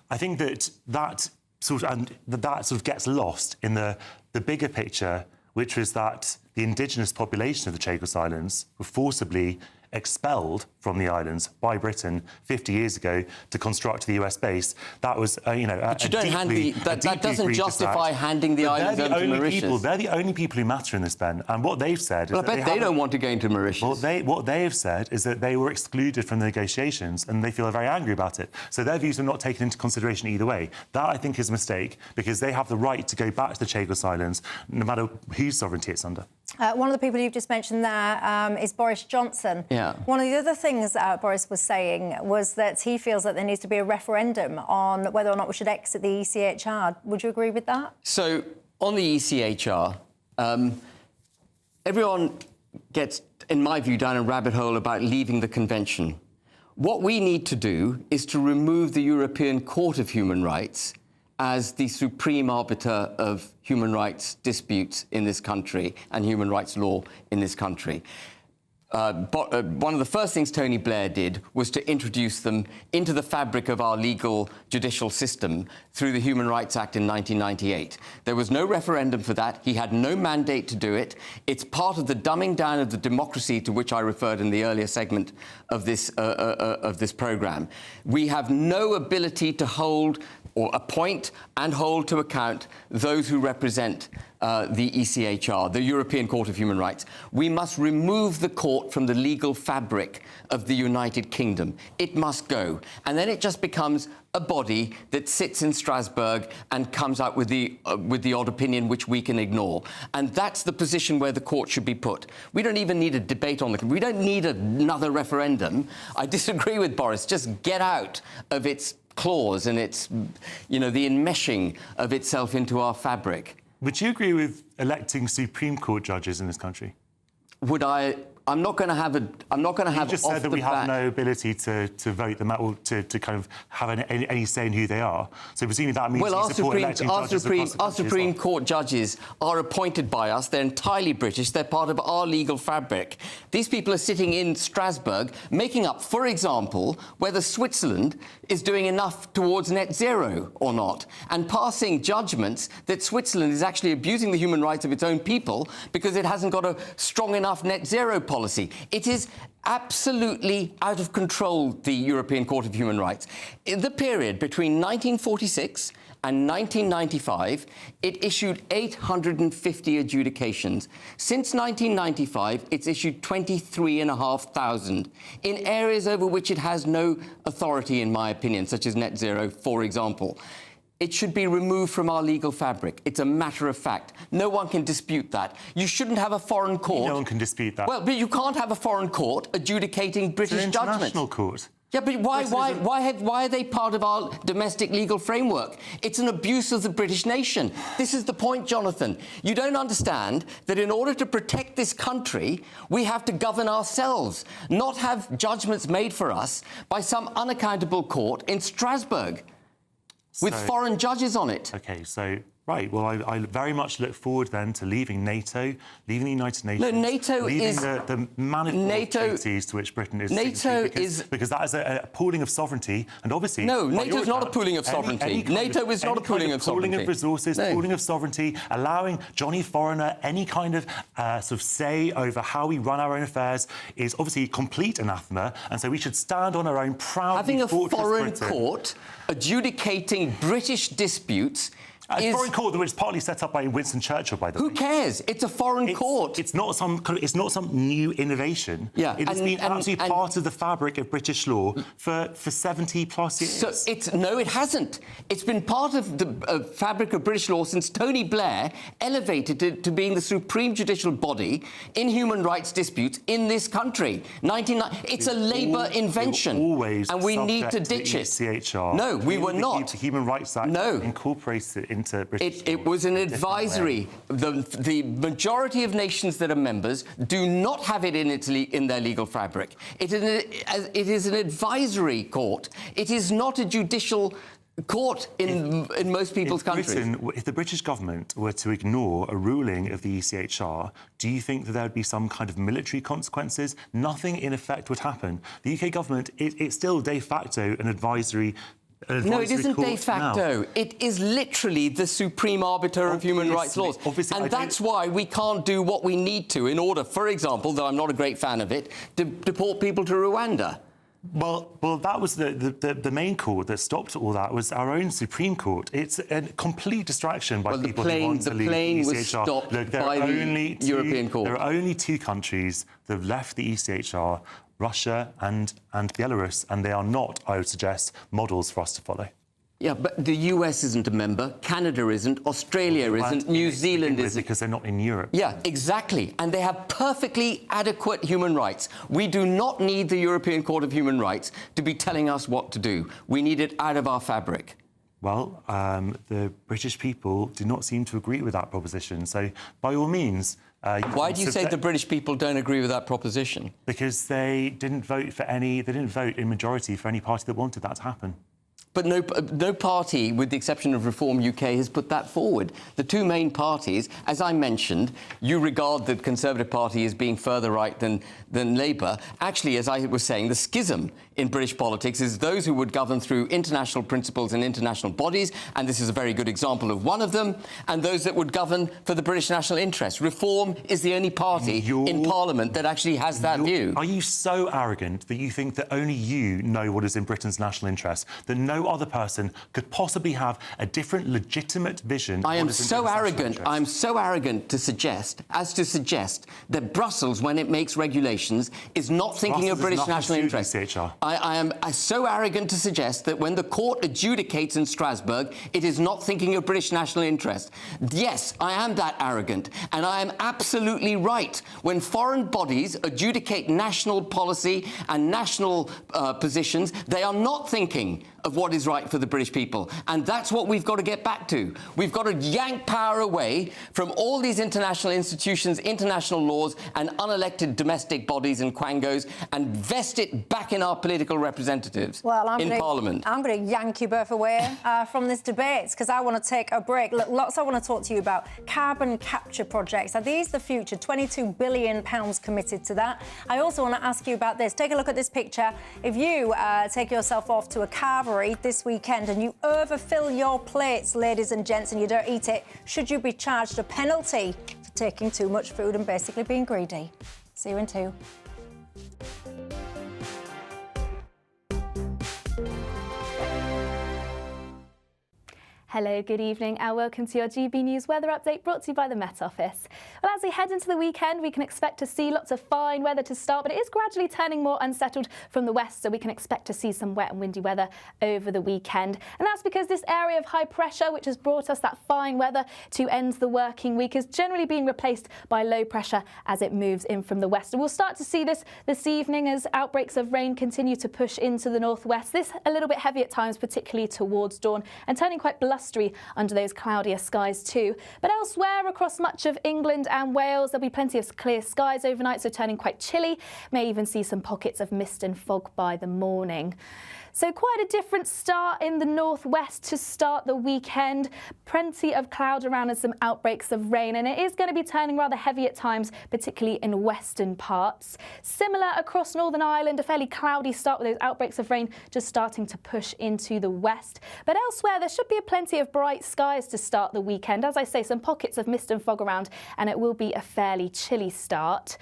Speaker 19: I think that sort of gets lost in the bigger picture, which was that the indigenous population of the Chagos Islands were forcibly expelled from the islands by Britain 50 years ago to construct the US base. That was,
Speaker 18: but you don't hand that doesn't justify handing the islands over to Mauritius.
Speaker 19: They're the only people who matter in this, Ben. And what they've said is
Speaker 18: I bet they don't want to go into Mauritius.
Speaker 19: What they have said is that they were excluded from the negotiations, and they feel very angry about it. So their views are not taken into consideration either way. That, I think, is a mistake, because they have the right to go back to the Chagos Islands, no matter whose sovereignty it's under.
Speaker 11: One of the people you've just mentioned there is Boris Johnson.
Speaker 18: Yeah.
Speaker 11: One of the other things Boris was saying was that he feels that there needs to be a referendum on whether or not we should exit the ECHR. Would you agree with that?
Speaker 18: So, on the ECHR, everyone gets, in my view, down a rabbit hole about leaving the convention. What we need to do is to remove the European Court of Human Rights as the supreme arbiter of human rights disputes in this country and human rights law in this country. One of the first things Tony Blair did was to introduce them into the fabric of our legal judicial system through the Human Rights Act in 1998. There was no referendum for that. He had no mandate to do it. It's part of the dumbing down of the democracy to which I referred in the earlier segment of this programme. We have no ability to hold or appoint and hold to account those who represent the ECHR, the European Court of Human Rights. We must remove the court from the legal fabric of the United Kingdom. It must go. And then it just becomes a body that sits in Strasbourg and comes out with the odd opinion which we can ignore. And that's the position where the court should be put. We don't even need a debate on we don't need another referendum. I disagree with Boris. Just get out of its clause and its, the enmeshing of itself into our fabric.
Speaker 19: Would you agree with electing Supreme Court judges in this country?
Speaker 18: Would I? I'm not going to have a. I'm not going to have.
Speaker 19: You just said that we have no ability to vote them out or to kind of have any say in who they are. So presumably that means you support electing judges across the country.
Speaker 18: Our Supreme Court judges are appointed by us. They're entirely British. They're part of our legal fabric. These people are sitting in Strasbourg, making up, for example, whether Switzerland is doing enough towards net zero or not, and passing judgments that Switzerland is actually abusing the human rights of its own people because it hasn't got a strong enough net zero policy policy. It is absolutely out of control, the European Court of Human Rights. In the period between 1946 and 1995, it issued 850 adjudications. Since 1995, it's issued 23,500 in areas over which it has no authority, in my opinion, such as net zero, for example. It should be removed from our legal fabric. It's a matter of fact. No one can dispute that. You shouldn't have a foreign court.
Speaker 19: No one can dispute that.
Speaker 18: Well, but you can't have a foreign court adjudicating British
Speaker 19: judgments. It's an international court.
Speaker 18: Yeah, but why are they part of our domestic legal framework? It's an abuse of the British nation. This is the point, Jonathan. You don't understand that in order to protect this country, we have to govern ourselves, not have judgments made for us by some unaccountable court in Strasbourg with foreign judges on it.
Speaker 19: OK, so... Right, well, I very much look forward then to leaving NATO, leaving the United Nations,
Speaker 18: no, NATO
Speaker 19: leaving
Speaker 18: is,
Speaker 19: the manifold treaties to which Britain is because that is a pooling of sovereignty, and obviously...
Speaker 18: No, NATO is not a pooling of sovereignty. NATO is not a pooling of sovereignty.
Speaker 19: Pooling of resources, pooling of sovereignty, allowing Johnny Foreigner any kind of sort of say over how we run our own affairs is obviously complete anathema, and so we should stand on our own proudly.
Speaker 18: Having a foreign court adjudicating British disputes...
Speaker 19: A foreign court which is partly set up by Winston Churchill, by the way.
Speaker 18: Who cares? It's a foreign court.
Speaker 19: It's not some new innovation.
Speaker 18: Yeah,
Speaker 19: it has been absolutely part of the fabric of British law for 70 plus years.
Speaker 18: So no, it hasn't. It's been part of the fabric of British law since Tony Blair elevated it to being the supreme judicial body in human rights disputes in this country. It's a Labour invention, and we need to ditch it.
Speaker 19: ECHR.
Speaker 18: No, we were not.
Speaker 19: The Human Rights Act incorporates it into British
Speaker 18: it was an advisory. The majority of nations that are members do not have it in their legal fabric. It is an advisory court. It is not a judicial court in most people's countries.
Speaker 19: If the British government were to ignore a ruling of the ECHR, do you think that there would be some kind of military consequences? Nothing in effect would happen. The UK government, it's still de facto an advisory.
Speaker 18: No, it isn't de facto.
Speaker 19: Now.
Speaker 18: It is literally the supreme arbiter of human rights laws. And that's why we can't do what we need to in order, for example, though I'm not a great fan of it, to deport people to Rwanda.
Speaker 19: Well, that was the main court that stopped all that was our own Supreme Court. It's a complete distraction by people who want to leave the ECHR.
Speaker 18: Was stopped by the European Court.
Speaker 19: There are only two countries that have left the ECHR, Russia and Belarus, and they are not, I would suggest, models for us to follow.
Speaker 18: Yeah, but the US isn't a member, Canada isn't, Australia isn't, New Zealand isn't.
Speaker 19: Because they're not in Europe.
Speaker 18: Yeah, exactly. And they have perfectly adequate human rights. We do not need the European Court of Human Rights to be telling us what to do. We need it out of our fabric.
Speaker 19: Well, the British people do not seem to agree with that proposition. So, by all means...
Speaker 18: Why do you say the British people don't agree with that proposition?
Speaker 19: Because they didn't vote in majority for any party that wanted that to happen.
Speaker 18: But no party, with the exception of Reform UK, has put that forward. The two main parties, as I mentioned, you regard the Conservative Party as being further right than Labour. Actually, as I was saying, the schism in British politics is those who would govern through international principles and international bodies, and this is a very good example of one of them, and those that would govern for the British national interest. Reform is the only party in Parliament that actually has that view.
Speaker 19: Are you so arrogant that you think that only you know what is in Britain's national interest, that no other person could possibly have a different legitimate vision?
Speaker 18: I am so arrogant. I'm so arrogant to suggest that Brussels, when it makes regulations, is not thinking of British national interest. I am so arrogant to suggest that when the court adjudicates in Strasbourg, it is not thinking of British national interest. Yes, I am that arrogant, and I am absolutely right. When foreign bodies adjudicate national policy and national positions, they are not thinking of what is right for the British people. And that's what we've got to get back to. We've got to yank power away from all these international institutions, international laws, and unelected domestic bodies and quangos, and vest it back in our political representatives in Parliament.
Speaker 11: I'm going to yank you both away from this debate, because I want to take a break. Look, lots I want to talk to you about. Carbon capture projects. Are these the future? £22 billion committed to that. I also want to ask you about this. Take a look at this picture. If you take yourself off to a carvery this weekend and you overfill your plates, ladies and gents, and you don't eat it, should you be charged a penalty for taking too much food and basically being greedy. See you in 2.
Speaker 3: Hello, good evening and welcome to your GB News weather update brought to you by the Met Office. Well, as we head into the weekend, we can expect to see lots of fine weather to start, but it is gradually turning more unsettled from the west, so we can expect to see some wet and windy weather over the weekend. And that's because this area of high pressure, which has brought us that fine weather to end the working week, is generally being replaced by low pressure as it moves in from the west. And we'll start to see this evening as outbreaks of rain continue to push into the northwest. This a little bit heavy at times, particularly towards dawn, and turning quite blustery under those cloudier skies too. But elsewhere across much of England and Wales, there'll be plenty of clear skies overnight, so turning quite chilly. May even see some pockets of mist and fog by the morning. So quite a different start in the northwest to start the weekend. Plenty of cloud around and some outbreaks of rain, and it is going to be turning rather heavy at times, particularly in western parts. Similar across Northern Ireland, a fairly cloudy start with those outbreaks of rain just starting to push into the west. But elsewhere, there should be plenty of bright skies to start the weekend. As I say, some pockets of mist and fog around, and it will be a fairly chilly start.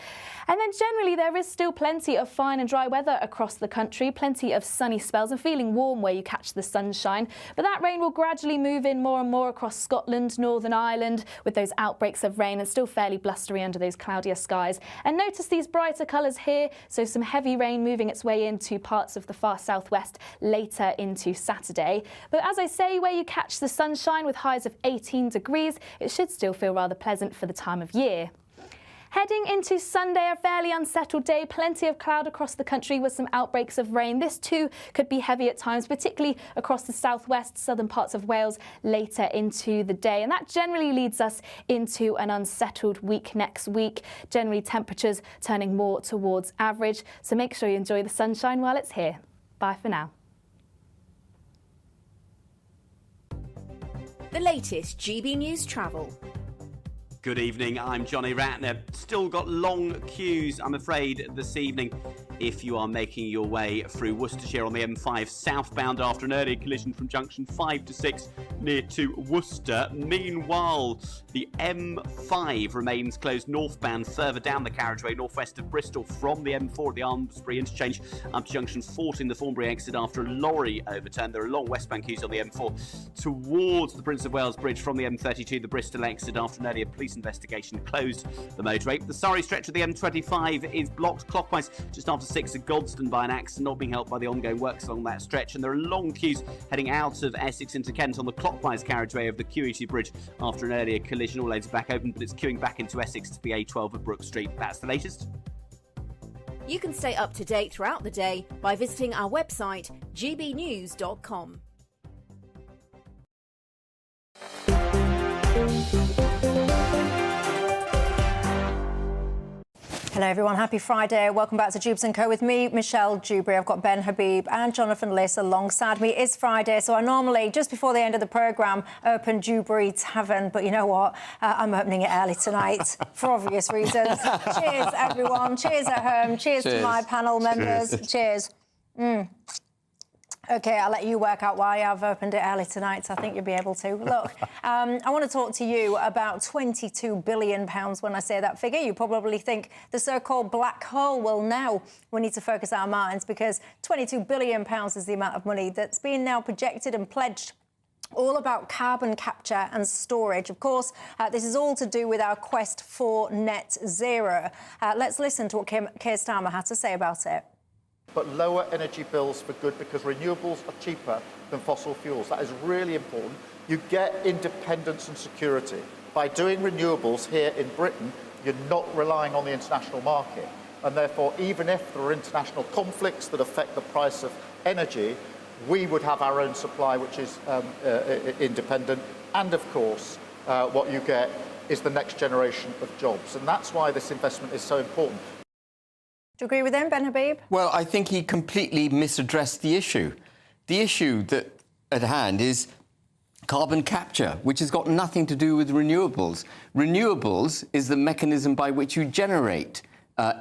Speaker 3: And then generally, there is still plenty of fine and dry weather across the country, plenty of sunny spells and feeling warm where you catch the sunshine. But that rain will gradually move in more and more across Scotland, Northern Ireland, with those outbreaks of rain, and still fairly blustery under those cloudier skies. And notice these brighter colours here, so some heavy rain moving its way into parts of the far southwest later into Saturday. But as I say, where you catch the sunshine with highs of 18 degrees, it should still feel rather pleasant for the time of year. Heading into Sunday, a fairly unsettled day, plenty of cloud across the country with some outbreaks of rain. This too could be heavy at times, particularly across the southwest, southern parts of Wales later into the day. And that generally leads us into an unsettled week next week. Generally temperatures turning more towards average. So make sure you enjoy the sunshine while it's here. Bye for now.
Speaker 4: The latest GB News travel.
Speaker 6: Good evening, I'm Johnny Ratner. Still got long queues, I'm afraid, this evening if you are making your way through Worcestershire on the M5 southbound after an earlier collision from junction 5 to 6 near to Worcester. Meanwhile, the M5 remains closed northbound further down the carriageway northwest of Bristol from the M4 at the Almsbury interchange up to junction 14, the Thornbury exit after a lorry overturned. There are long westbound queues on the M4 towards the Prince of Wales Bridge from the M32, the Bristol exit after an earlier police investigation closed the motorway. The Surrey stretch of the M25 is blocked clockwise just after 6 at Godstone by an accident, not being helped by the ongoing works along that stretch. And there are long queues heading out of Essex into Kent on the clockwise carriageway of the QE2 bridge after an earlier collision. All lanes are back open, but it's queuing back into Essex to the A12 at Brook Street. That's the latest.
Speaker 4: You can stay up to date throughout the day by visiting our website, gbnews.com.
Speaker 11: Hello everyone, happy Friday. Welcome back to Dewbs & Co with me, Michelle Dewberry. I've got Ben Habib and Jonathan Liss alongside me. It is Friday, so I normally, just before the end of the programme, open Dewberry Tavern, but you know what? I'm opening it early tonight for obvious reasons. Cheers, everyone. Cheers at home. Cheers to my panel members. Cheers. OK, I'll let you work out why I've opened it early tonight. I think you'll be able to. Look, I want to talk to you about £22 billion. When I say that figure, you probably think the so-called black hole. Well, now we need to focus our minds because £22 billion is the amount of money that's being now projected and pledged all about carbon capture and storage. Of course, this is all to do with our quest for net zero. Let's listen to what Keir Starmer had to say about it.
Speaker 13: But lower energy bills for good because renewables are cheaper than fossil fuels. That is really important. You get independence and security. By doing renewables here in Britain, you're not relying on the international market. And therefore, even if there are international conflicts that affect the price of energy, we would have our own supply, which is independent. And of course, what you get is the next generation of jobs. And that's why this investment is so important.
Speaker 11: Do you agree with him, Ben Habib?
Speaker 18: Well, I think he completely misaddressed the issue. The issue that at hand is carbon capture, which has got nothing to do with renewables. Renewables is the mechanism by which you generate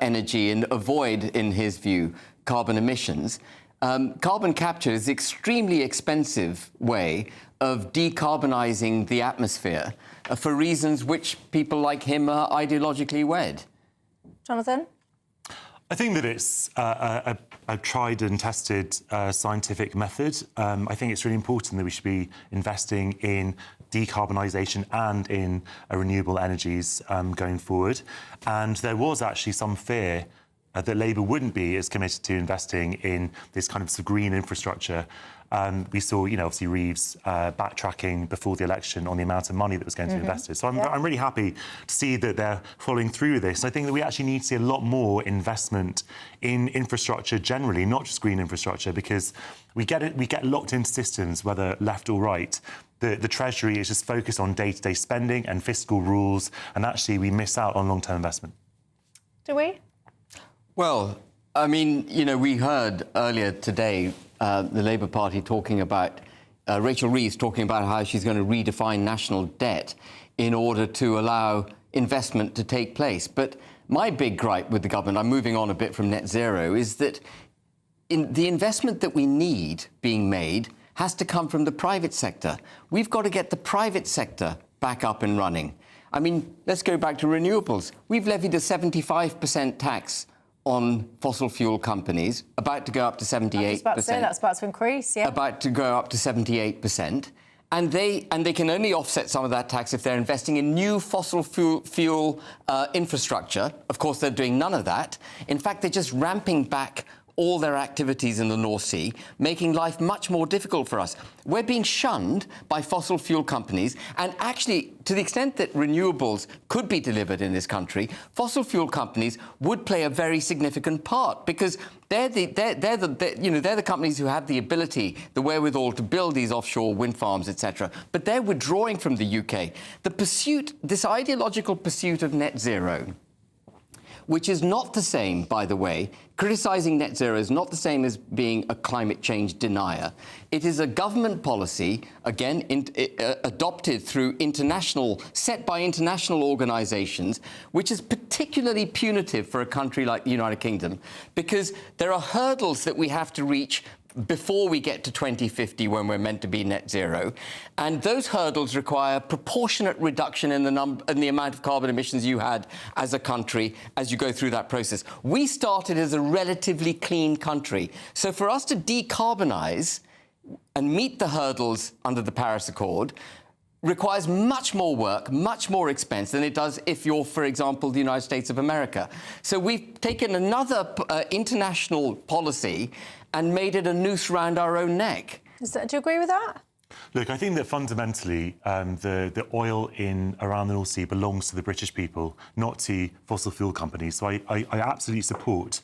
Speaker 18: energy and avoid, in his view, carbon emissions. Carbon capture is an extremely expensive way of decarbonising the atmosphere for reasons which people like him are ideologically wed.
Speaker 11: Jonathan?
Speaker 19: I think that it's a tried and tested scientific method. I think it's really important that we should be investing in decarbonisation and in renewable energies going forward. And there was actually some fear that Labour wouldn't be as committed to investing in this kind of green infrastructure. We saw, obviously Reeves backtracking before the election on the amount of money that was going to be invested. So I'm really happy to see that they're following through with this. I think that we actually need to see a lot more investment in infrastructure generally, not just green infrastructure, because we get locked into systems, whether left or right. The Treasury is just focused on day-to-day spending and fiscal rules, and actually we miss out on long-term investment.
Speaker 11: Do we?
Speaker 18: Well, I mean, we heard earlier today the Labour Party talking about, Rachel Reeves talking about how she's going to redefine national debt in order to allow investment to take place. But my big gripe with the government, I'm moving on a bit from net zero, is that the investment that we need being made has to come from the private sector. We've got to get the private sector back up and running. I mean, let's go back to renewables. We've levied a 75% tax on fossil fuel companies, about to go up to 78%.
Speaker 11: I was about to say that's about to increase, yeah.
Speaker 18: About to go up to 78%. And they can only offset some of that tax if they're investing in new fossil fuel infrastructure. Of course, they're doing none of that. In fact, they're just ramping back all their activities in the North Sea, making life much more difficult for us. We're being shunned by fossil fuel companies, and actually, to the extent that renewables could be delivered in this country, fossil fuel companies would play a very significant part, because they're the companies who have the ability, the wherewithal to build these offshore wind farms, etc. But they're withdrawing from the UK. This ideological pursuit of net zero, which is not the same, by the way, criticising net zero is not the same as being a climate change denier. It is a government policy, again, adopted through set by international organisations, which is particularly punitive for a country like the United Kingdom, because there are hurdles that we have to reach before we get to 2050, when we're meant to be net zero. And those hurdles require proportionate reduction in the amount of carbon emissions you had as a country as you go through that process. We started as a relatively clean country. So for us to decarbonise and meet the hurdles under the Paris Accord requires much more work, much more expense than it does if you're, for example, the United States of America. So we've taken another international policy and made it a noose round our own neck.
Speaker 11: Do you agree with that?
Speaker 19: Look, I think that fundamentally the oil around the North Sea belongs to the British people, not to fossil fuel companies. So I absolutely support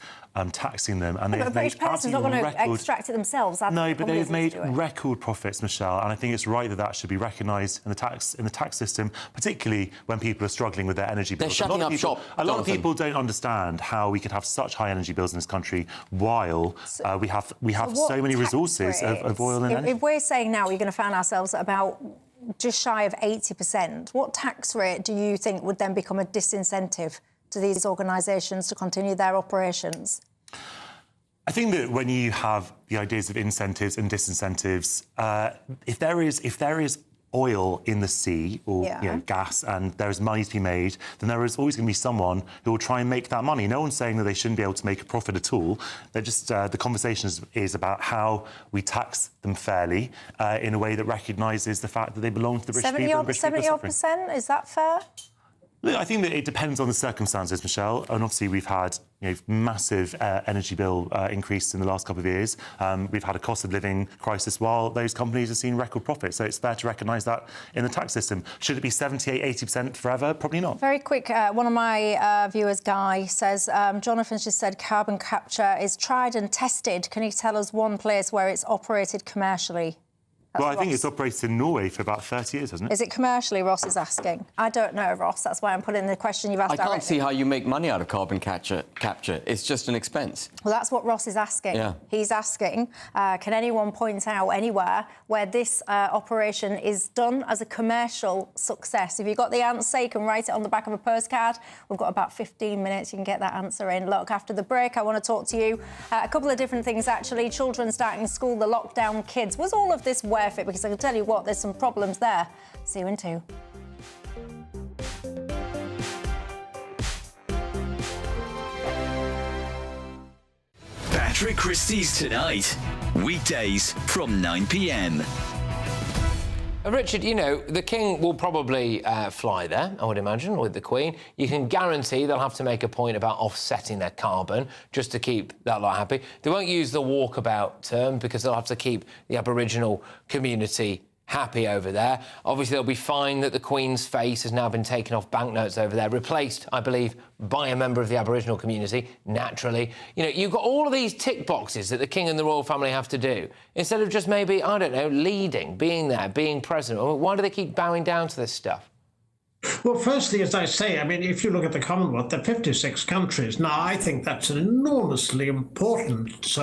Speaker 19: taxing them. And
Speaker 11: but the British persons not going to extract it themselves.
Speaker 19: No, but they've made record profits, Michelle, and I think it's right that should be recognised in the tax system, particularly when people are struggling with their energy bills.
Speaker 18: They're shutting up shop.
Speaker 19: A lot of people don't understand how we could have such high energy bills in this country while we have so many resources of oil and energy.
Speaker 11: If we're saying now we're going to find ourselves at about just shy of 80%, what tax rate do you think would then become a disincentive to these organisations to continue their operations?
Speaker 19: I think that when you have the ideas of incentives and disincentives, if there is oil in the sea or gas and there is money to be made, then there is always going to be someone who will try and make that money. No one's saying that they shouldn't be able to make a profit at all. They're just the conversation is about how we tax them fairly in a way that recognises the fact that they belong to the British people.
Speaker 11: 70% is that fair?
Speaker 19: Look, I think that it depends on the circumstances, Michelle. And obviously, we've had massive energy bill increase in the last couple of years. We've had a cost of living crisis while those companies have seen record profits. So it's fair to recognise that in the tax system. Should it be 78, 80% forever? Probably not.
Speaker 11: Very quick, one of my viewers, Guy, says, Jonathan's just said carbon capture is tried and tested. Can you tell us one place where it's operated commercially?
Speaker 19: Well, I think it's operated in Norway for about 30 years, hasn't it?
Speaker 11: Is it commercially, Ross is asking? I don't know, Ross. That's why I'm putting the question you've asked
Speaker 18: I can't see how you make money out of carbon capture. It's just an expense.
Speaker 11: Well, that's what Ross is asking.
Speaker 18: Yeah.
Speaker 11: He's asking, can anyone point out anywhere where this operation is done as a commercial success? If you've got the answer, you can write it on the back of a postcard. We've got about 15 minutes. You can get that answer in. Look, after the break, I want to talk to you a couple of different things, actually. Children starting school, the lockdown kids. Was all of this where perfect, because I can tell you what, there's some problems there. See you in 2.
Speaker 2: Patrick Christie's Tonight. Weekdays from 9 p.m.
Speaker 5: Richard, you know, the King will probably fly there, I would imagine, with the Queen. You can guarantee they'll have to make a point about offsetting their carbon just to keep that lot happy. They won't use the walkabout term because they'll have to keep the Aboriginal community happy over there. Obviously, they'll be fine that the Queen's face has now been taken off banknotes over there, replaced, I believe, by a member of the Aboriginal community, naturally. You know, you've got all of these tick boxes that the King and the royal family have to do, instead of just maybe, I don't know, leading, being there, being present. Why do they keep bowing down to this stuff?
Speaker 22: Well, firstly, as I say, I mean, if you look at the Commonwealth, there are 56 countries. Now, I think that's an enormously important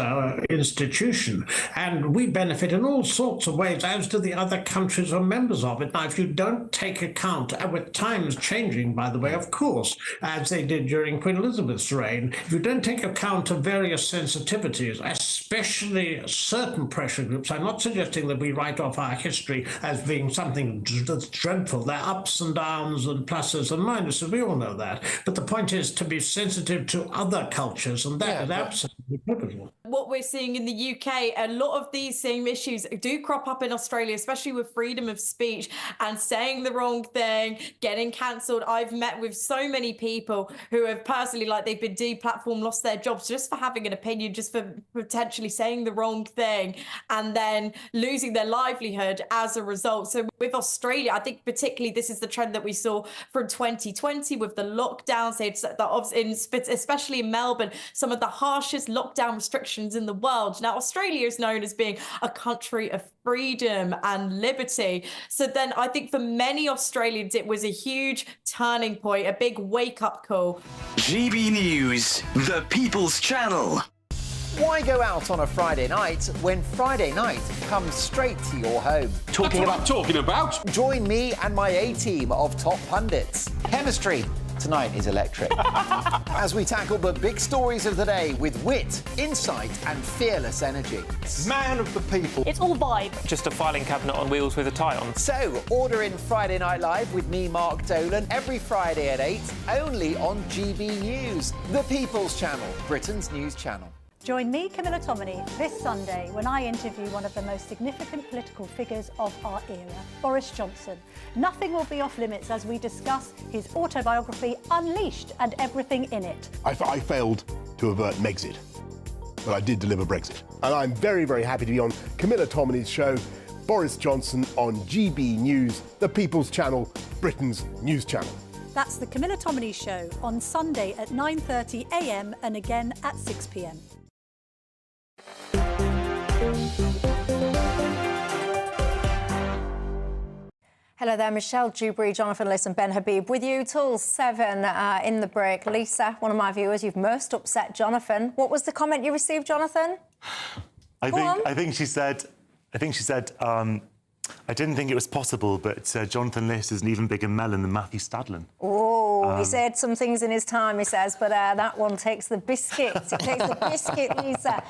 Speaker 22: institution, and we benefit in all sorts of ways, as do the other countries who are members of it. Now, if you don't take account, with times changing, by the way, of course, as they did during Queen Elizabeth's reign, if you don't take account of various sensitivities, especially certain pressure groups, I'm not suggesting that we write off our history as being something that's dreadful. There are ups and downs and pluses and minuses, we all know that. But the point is to be sensitive to other cultures, and that is absolutely pivotal.
Speaker 7: What we're seeing in the UK, a lot of these same issues do crop up in Australia, especially with freedom of speech and saying the wrong thing, getting cancelled. I've met with so many people who have personally, like, they've been deplatformed, lost their jobs just for having an opinion, just for potentially saying the wrong thing, and then losing their livelihood as a result. So with Australia, I think particularly this is the trend that we saw from 2020 with the lockdowns, especially in Melbourne, some of the harshest lockdown restrictions in the world. Now, Australia is known as being a country of freedom and liberty. So then I think for many Australians, it was a huge turning point, a big wake-up call.
Speaker 2: GB News, the People's Channel.
Speaker 8: Why go out on a Friday night when Friday night comes straight to your home?
Speaker 9: Talking about?
Speaker 8: Join me and my A-team of top pundits. Chemistry tonight is electric. As we tackle the big stories of the day with wit, insight and fearless energy.
Speaker 9: Man of the people.
Speaker 10: It's all vibe.
Speaker 5: Just a filing cabinet on wheels with a tie on.
Speaker 8: So, order in Friday Night Live with me, Mark Dolan, every Friday at 8, only on GB News, the People's Channel, Britain's news channel.
Speaker 14: Join me, Camilla Tominey, this Sunday when I interview one of the most significant political figures of our era, Boris Johnson. Nothing will be off limits as we discuss his autobiography, Unleashed, and everything in it.
Speaker 15: I failed to avert Megxit, but I did deliver Brexit. And I'm very, very happy to be on Camilla Tominey's show, Boris Johnson on GB News, the People's Channel, Britain's news channel.
Speaker 14: That's the Camilla Tominey Show on Sunday at 9:30 a.m. and again at 6 p.m.
Speaker 11: Hello there, Michelle, Dewberry, Jonathan Liss and Ben Habib with you till 7 in the break. Lisa, one of my viewers, you've most upset Jonathan. What was the comment you received, Jonathan?
Speaker 19: I think she said, I didn't think it was possible, but Jonathan Liss is an even bigger melon than Matthew Stadlen.
Speaker 11: Oh, he said some things in his time, he says, but that one takes the biscuit. It takes the biscuit, Lisa.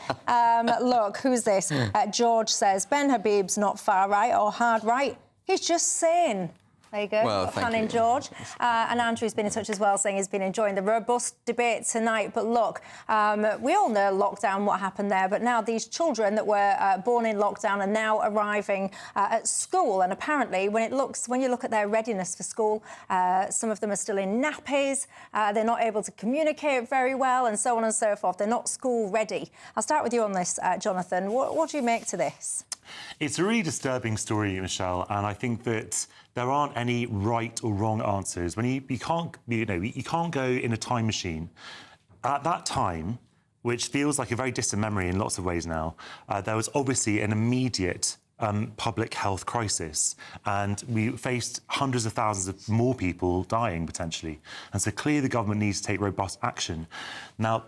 Speaker 11: Look, who's this? George says, Ben Habib's not far right or hard right. He's just sane. There you go.
Speaker 18: Well,
Speaker 11: thank you. George. And Andrew's been in touch as well, saying he's been enjoying the robust debate tonight. But look, we all know lockdown, what happened there. But now these children that were born in lockdown are now arriving at school. And apparently, when you look at their readiness for school, some of them are still in nappies. They're not able to communicate very well, and so on and so forth. They're not school ready. I'll start with you on this, Jonathan. What do you make to this?
Speaker 19: It's a really disturbing story, Michelle, and I think that there aren't any right or wrong answers. When you can't go in a time machine. At that time, which feels like a very distant memory in lots of ways now, there was obviously an immediate public health crisis, and we faced hundreds of thousands of more people dying potentially. And so clearly the government needs to take robust action. Now,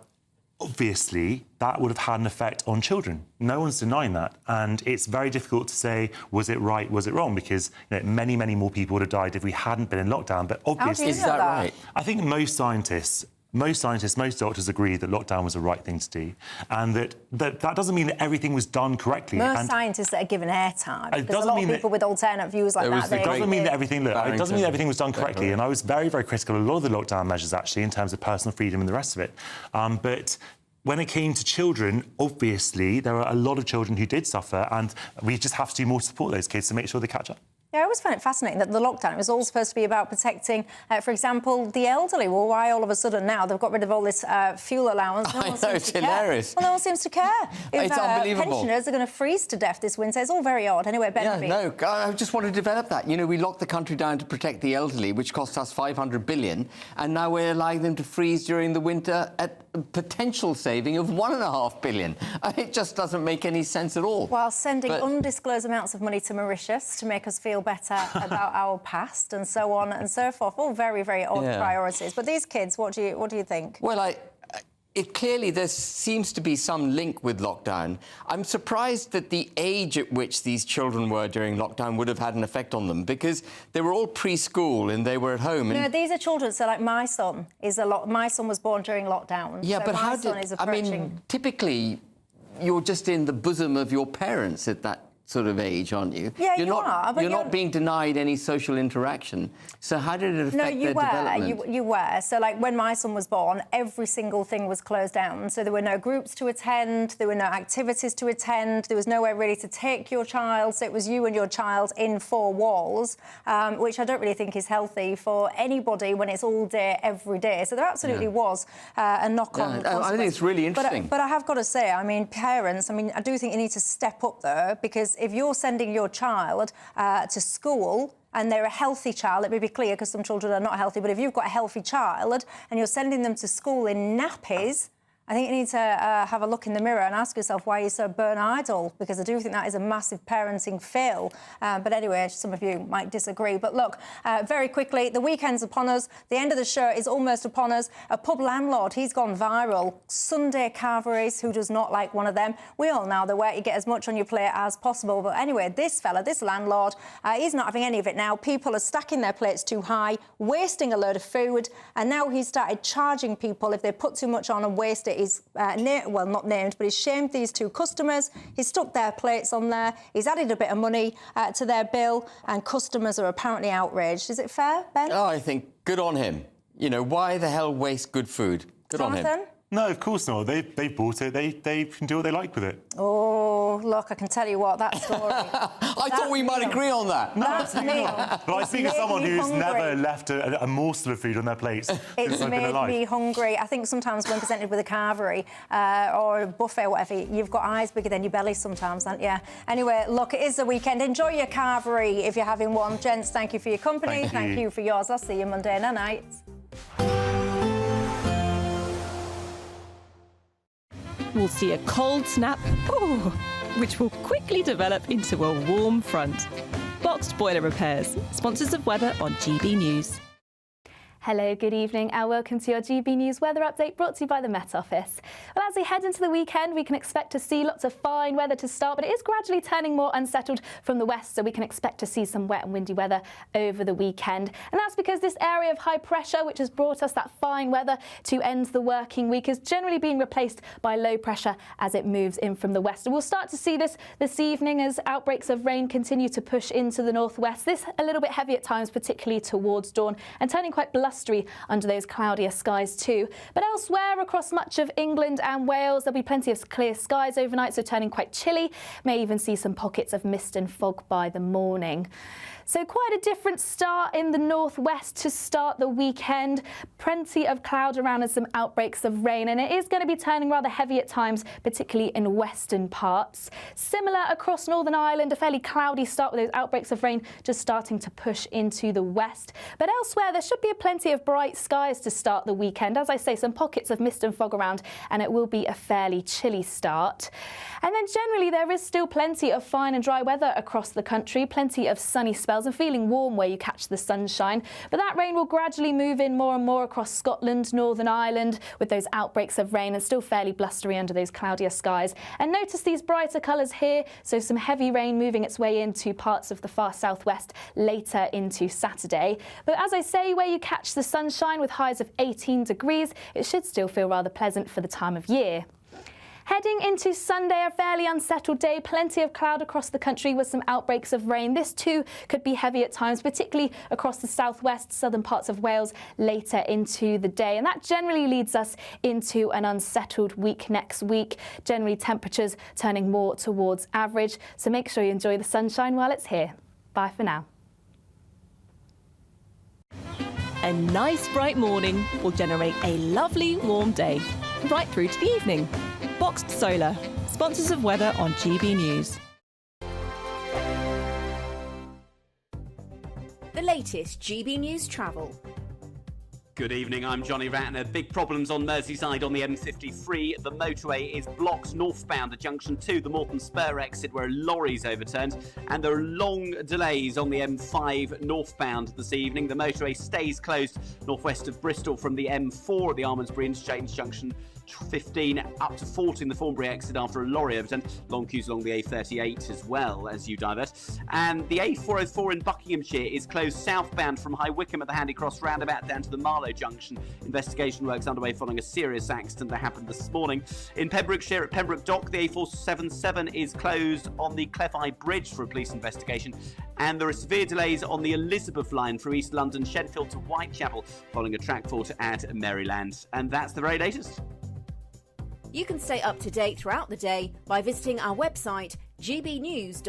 Speaker 19: obviously, that would have had an effect on children. No one's denying that. And it's very difficult to say, was it right, was it wrong? Because many, many more people would have died if we hadn't been in lockdown. But obviously...
Speaker 18: Is that right?
Speaker 19: I think most scientists most scientists, most doctors agree that lockdown was the right thing to do, and that doesn't mean that everything was done correctly.
Speaker 11: Most scientists that are given airtime.
Speaker 19: It
Speaker 11: There's a lot of people with alternate views like that.
Speaker 19: It doesn't mean that everything. Look, it doesn't mean that everything was done correctly, and I was very, very critical of a lot of the lockdown measures actually in terms of personal freedom and the rest of it. But when it came to children, obviously there are a lot of children who did suffer, and we just have to do more to support those kids to make sure they catch up.
Speaker 11: Yeah, I always find it fascinating that the lockdown was all supposed to be about protecting, for example, the elderly. Well, why all of a sudden now they've got rid of all this fuel allowance? No one seems
Speaker 18: it's
Speaker 11: to
Speaker 18: hilarious.
Speaker 11: Care. Well, no one seems to care. If,
Speaker 18: It's unbelievable.
Speaker 11: Pensioners are going to freeze to death this winter. It's all very odd. Anyway, Ben.
Speaker 18: Yeah, no, I just want to develop that. You know, we locked the country down to protect the elderly, which cost us $500 billion, and now we're allowing them to freeze during the winter at a potential saving of $1.5 billion. It just doesn't make any sense at all.
Speaker 11: While sending undisclosed amounts of money to Mauritius to make us feel better about our past and so on and so forth. All very, very odd priorities. But these kids, what do you think?
Speaker 18: Well, clearly there seems to be some link with lockdown. I'm surprised that the age at which these children were during lockdown would have had an effect on them, because they were all preschool and they were at home.
Speaker 11: No, these are children. So, like, my son was born during lockdown.
Speaker 18: Yeah,
Speaker 11: so
Speaker 18: but
Speaker 11: my son is approaching...
Speaker 18: I mean, typically, you're just in the bosom of your parents at that sort of age, aren't you?
Speaker 11: Yeah,
Speaker 18: you're
Speaker 11: you're
Speaker 18: not being denied any social interaction. So how did it affect their development?
Speaker 11: You were. So, like, when my son was born, every single thing was closed down. So there were no groups to attend, there were no activities to attend, there was nowhere really to take your child. So it was you and your child in four walls, which I don't really think is healthy for anybody when it's all day, every day. So there absolutely was a knock-on consequence.
Speaker 18: I think it's really interesting.
Speaker 11: But I have got to say, I mean, parents, I do think you need to step up there, because if you're sending your child to school and they're a healthy child, let me be clear, because some children are not healthy, but if you've got a healthy child and you're sending them to school in nappies, I think you need to have a look in the mirror and ask yourself why you're so burn idle, because I do think that is a massive parenting fail. But anyway, some of you might disagree. But look, very quickly, the weekend's upon us. The end of the show is almost upon us. A pub landlord, he's gone viral. Sunday carveries, who does not like one of them? We all know the way to get as much on your plate as possible. But anyway, this landlord, he's not having any of it now. People are stacking their plates too high, wasting a load of food, and now he's started charging people if they put too much on and waste it. He's, well, not named, but he's shamed these two customers. He's stuck their plates on there. He's added a bit of money to their bill, and customers are apparently outraged. Is it fair, Ben?
Speaker 18: Oh, I think good on him. You know, why the hell waste good food? Good on him.
Speaker 19: No, of course not. They bought it. They can do what they like with it.
Speaker 11: Oh, look, I can tell you what, that story...
Speaker 18: I thought we might agree on that.
Speaker 19: No, absolutely not. But I speak as someone who's never left a morsel of food on their plates since I've been alive.
Speaker 11: It's made me hungry. I think sometimes when presented with a carvery or a buffet or whatever, you've got eyes bigger than your belly sometimes, haven't you? Anyway, look, it is the weekend. Enjoy your carvery if you're having one. Gents, thank you for your company. Thank you for yours. I'll see you Monday night.
Speaker 10: We'll see a cold snap, which will quickly develop into a warm front. Boxed Boiler Repairs, sponsors of weather on GB News.
Speaker 3: Hello, good evening and welcome to your GB News weather update brought to you by the Met Office. Well, as we head into the weekend, we can expect to see lots of fine weather to start, but it is gradually turning more unsettled from the west, so we can expect to see some wet and windy weather over the weekend. And that's because this area of high pressure, which has brought us that fine weather to end the working week, is generally being replaced by low pressure as it moves in from the west. And we'll start to see this evening as outbreaks of rain continue to push into the northwest. This a little bit heavy at times, particularly towards dawn, and turning quite blustery under those cloudier skies too. But elsewhere across much of England and Wales, there'll be plenty of clear skies overnight, so turning quite chilly. May even see some pockets of mist and fog by the morning. So quite a different start in the northwest to start the weekend. Plenty of cloud around and some outbreaks of rain, and it is going to be turning rather heavy at times, particularly in western parts. Similar across Northern Ireland, a fairly cloudy start with those outbreaks of rain just starting to push into the west. But elsewhere, there should be plenty of bright skies to start the weekend. As I say, some pockets of mist and fog around, and it will be a fairly chilly start. And then generally, there is still plenty of fine and dry weather across the country, plenty of sunny spells and feeling warm where you catch the sunshine. But that rain will gradually move in more and more across Scotland, Northern Ireland, with those outbreaks of rain, and still fairly blustery under those cloudier skies. And notice these brighter colours here, so some heavy rain moving its way into parts of the far southwest later into Saturday. But as I say, where you catch the sunshine with highs of 18 degrees. It should still feel rather pleasant for the time of year. Heading into Sunday, a fairly unsettled day. Plenty of cloud across the country with some outbreaks of rain. This too could be heavy at times, particularly across the southwest, southern parts of Wales later into the day. And that generally leads us into an unsettled week next week. Generally temperatures turning more towards average. So make sure you enjoy the sunshine while it's here. Bye for now.
Speaker 10: A nice bright morning will generate a lovely warm day, right through to the evening. Boxed Solar, sponsors of weather on GB News.
Speaker 4: The latest GB News travel.
Speaker 6: Good evening, I'm Johnny Ratner. Big problems on Merseyside on the M53. The motorway is blocked northbound at junction 2, the Morton Spur exit, where a lorry's overturned. And there are long delays on the M5 northbound this evening. The motorway stays closed northwest of Bristol from the M4 at the Almondsbury interchange, junction 15 up to 14, the Thornbury exit after a lorry overturned. Long queues along the A38 as well as you divert. And the A404 in Buckinghamshire is closed southbound from High Wycombe at the Handy Cross roundabout down to the Marlow junction. Investigation works underway following a serious accident that happened this morning. In Pembrokeshire at Pembroke Dock, the A477 is closed on the Clefeye Bridge for a police investigation. And there are severe delays on the Elizabeth line from East London, Shedfield to Whitechapel following a track fault at Maryland. And that's the very latest.
Speaker 4: You can stay up to date throughout the day by visiting our website, gbnews.com.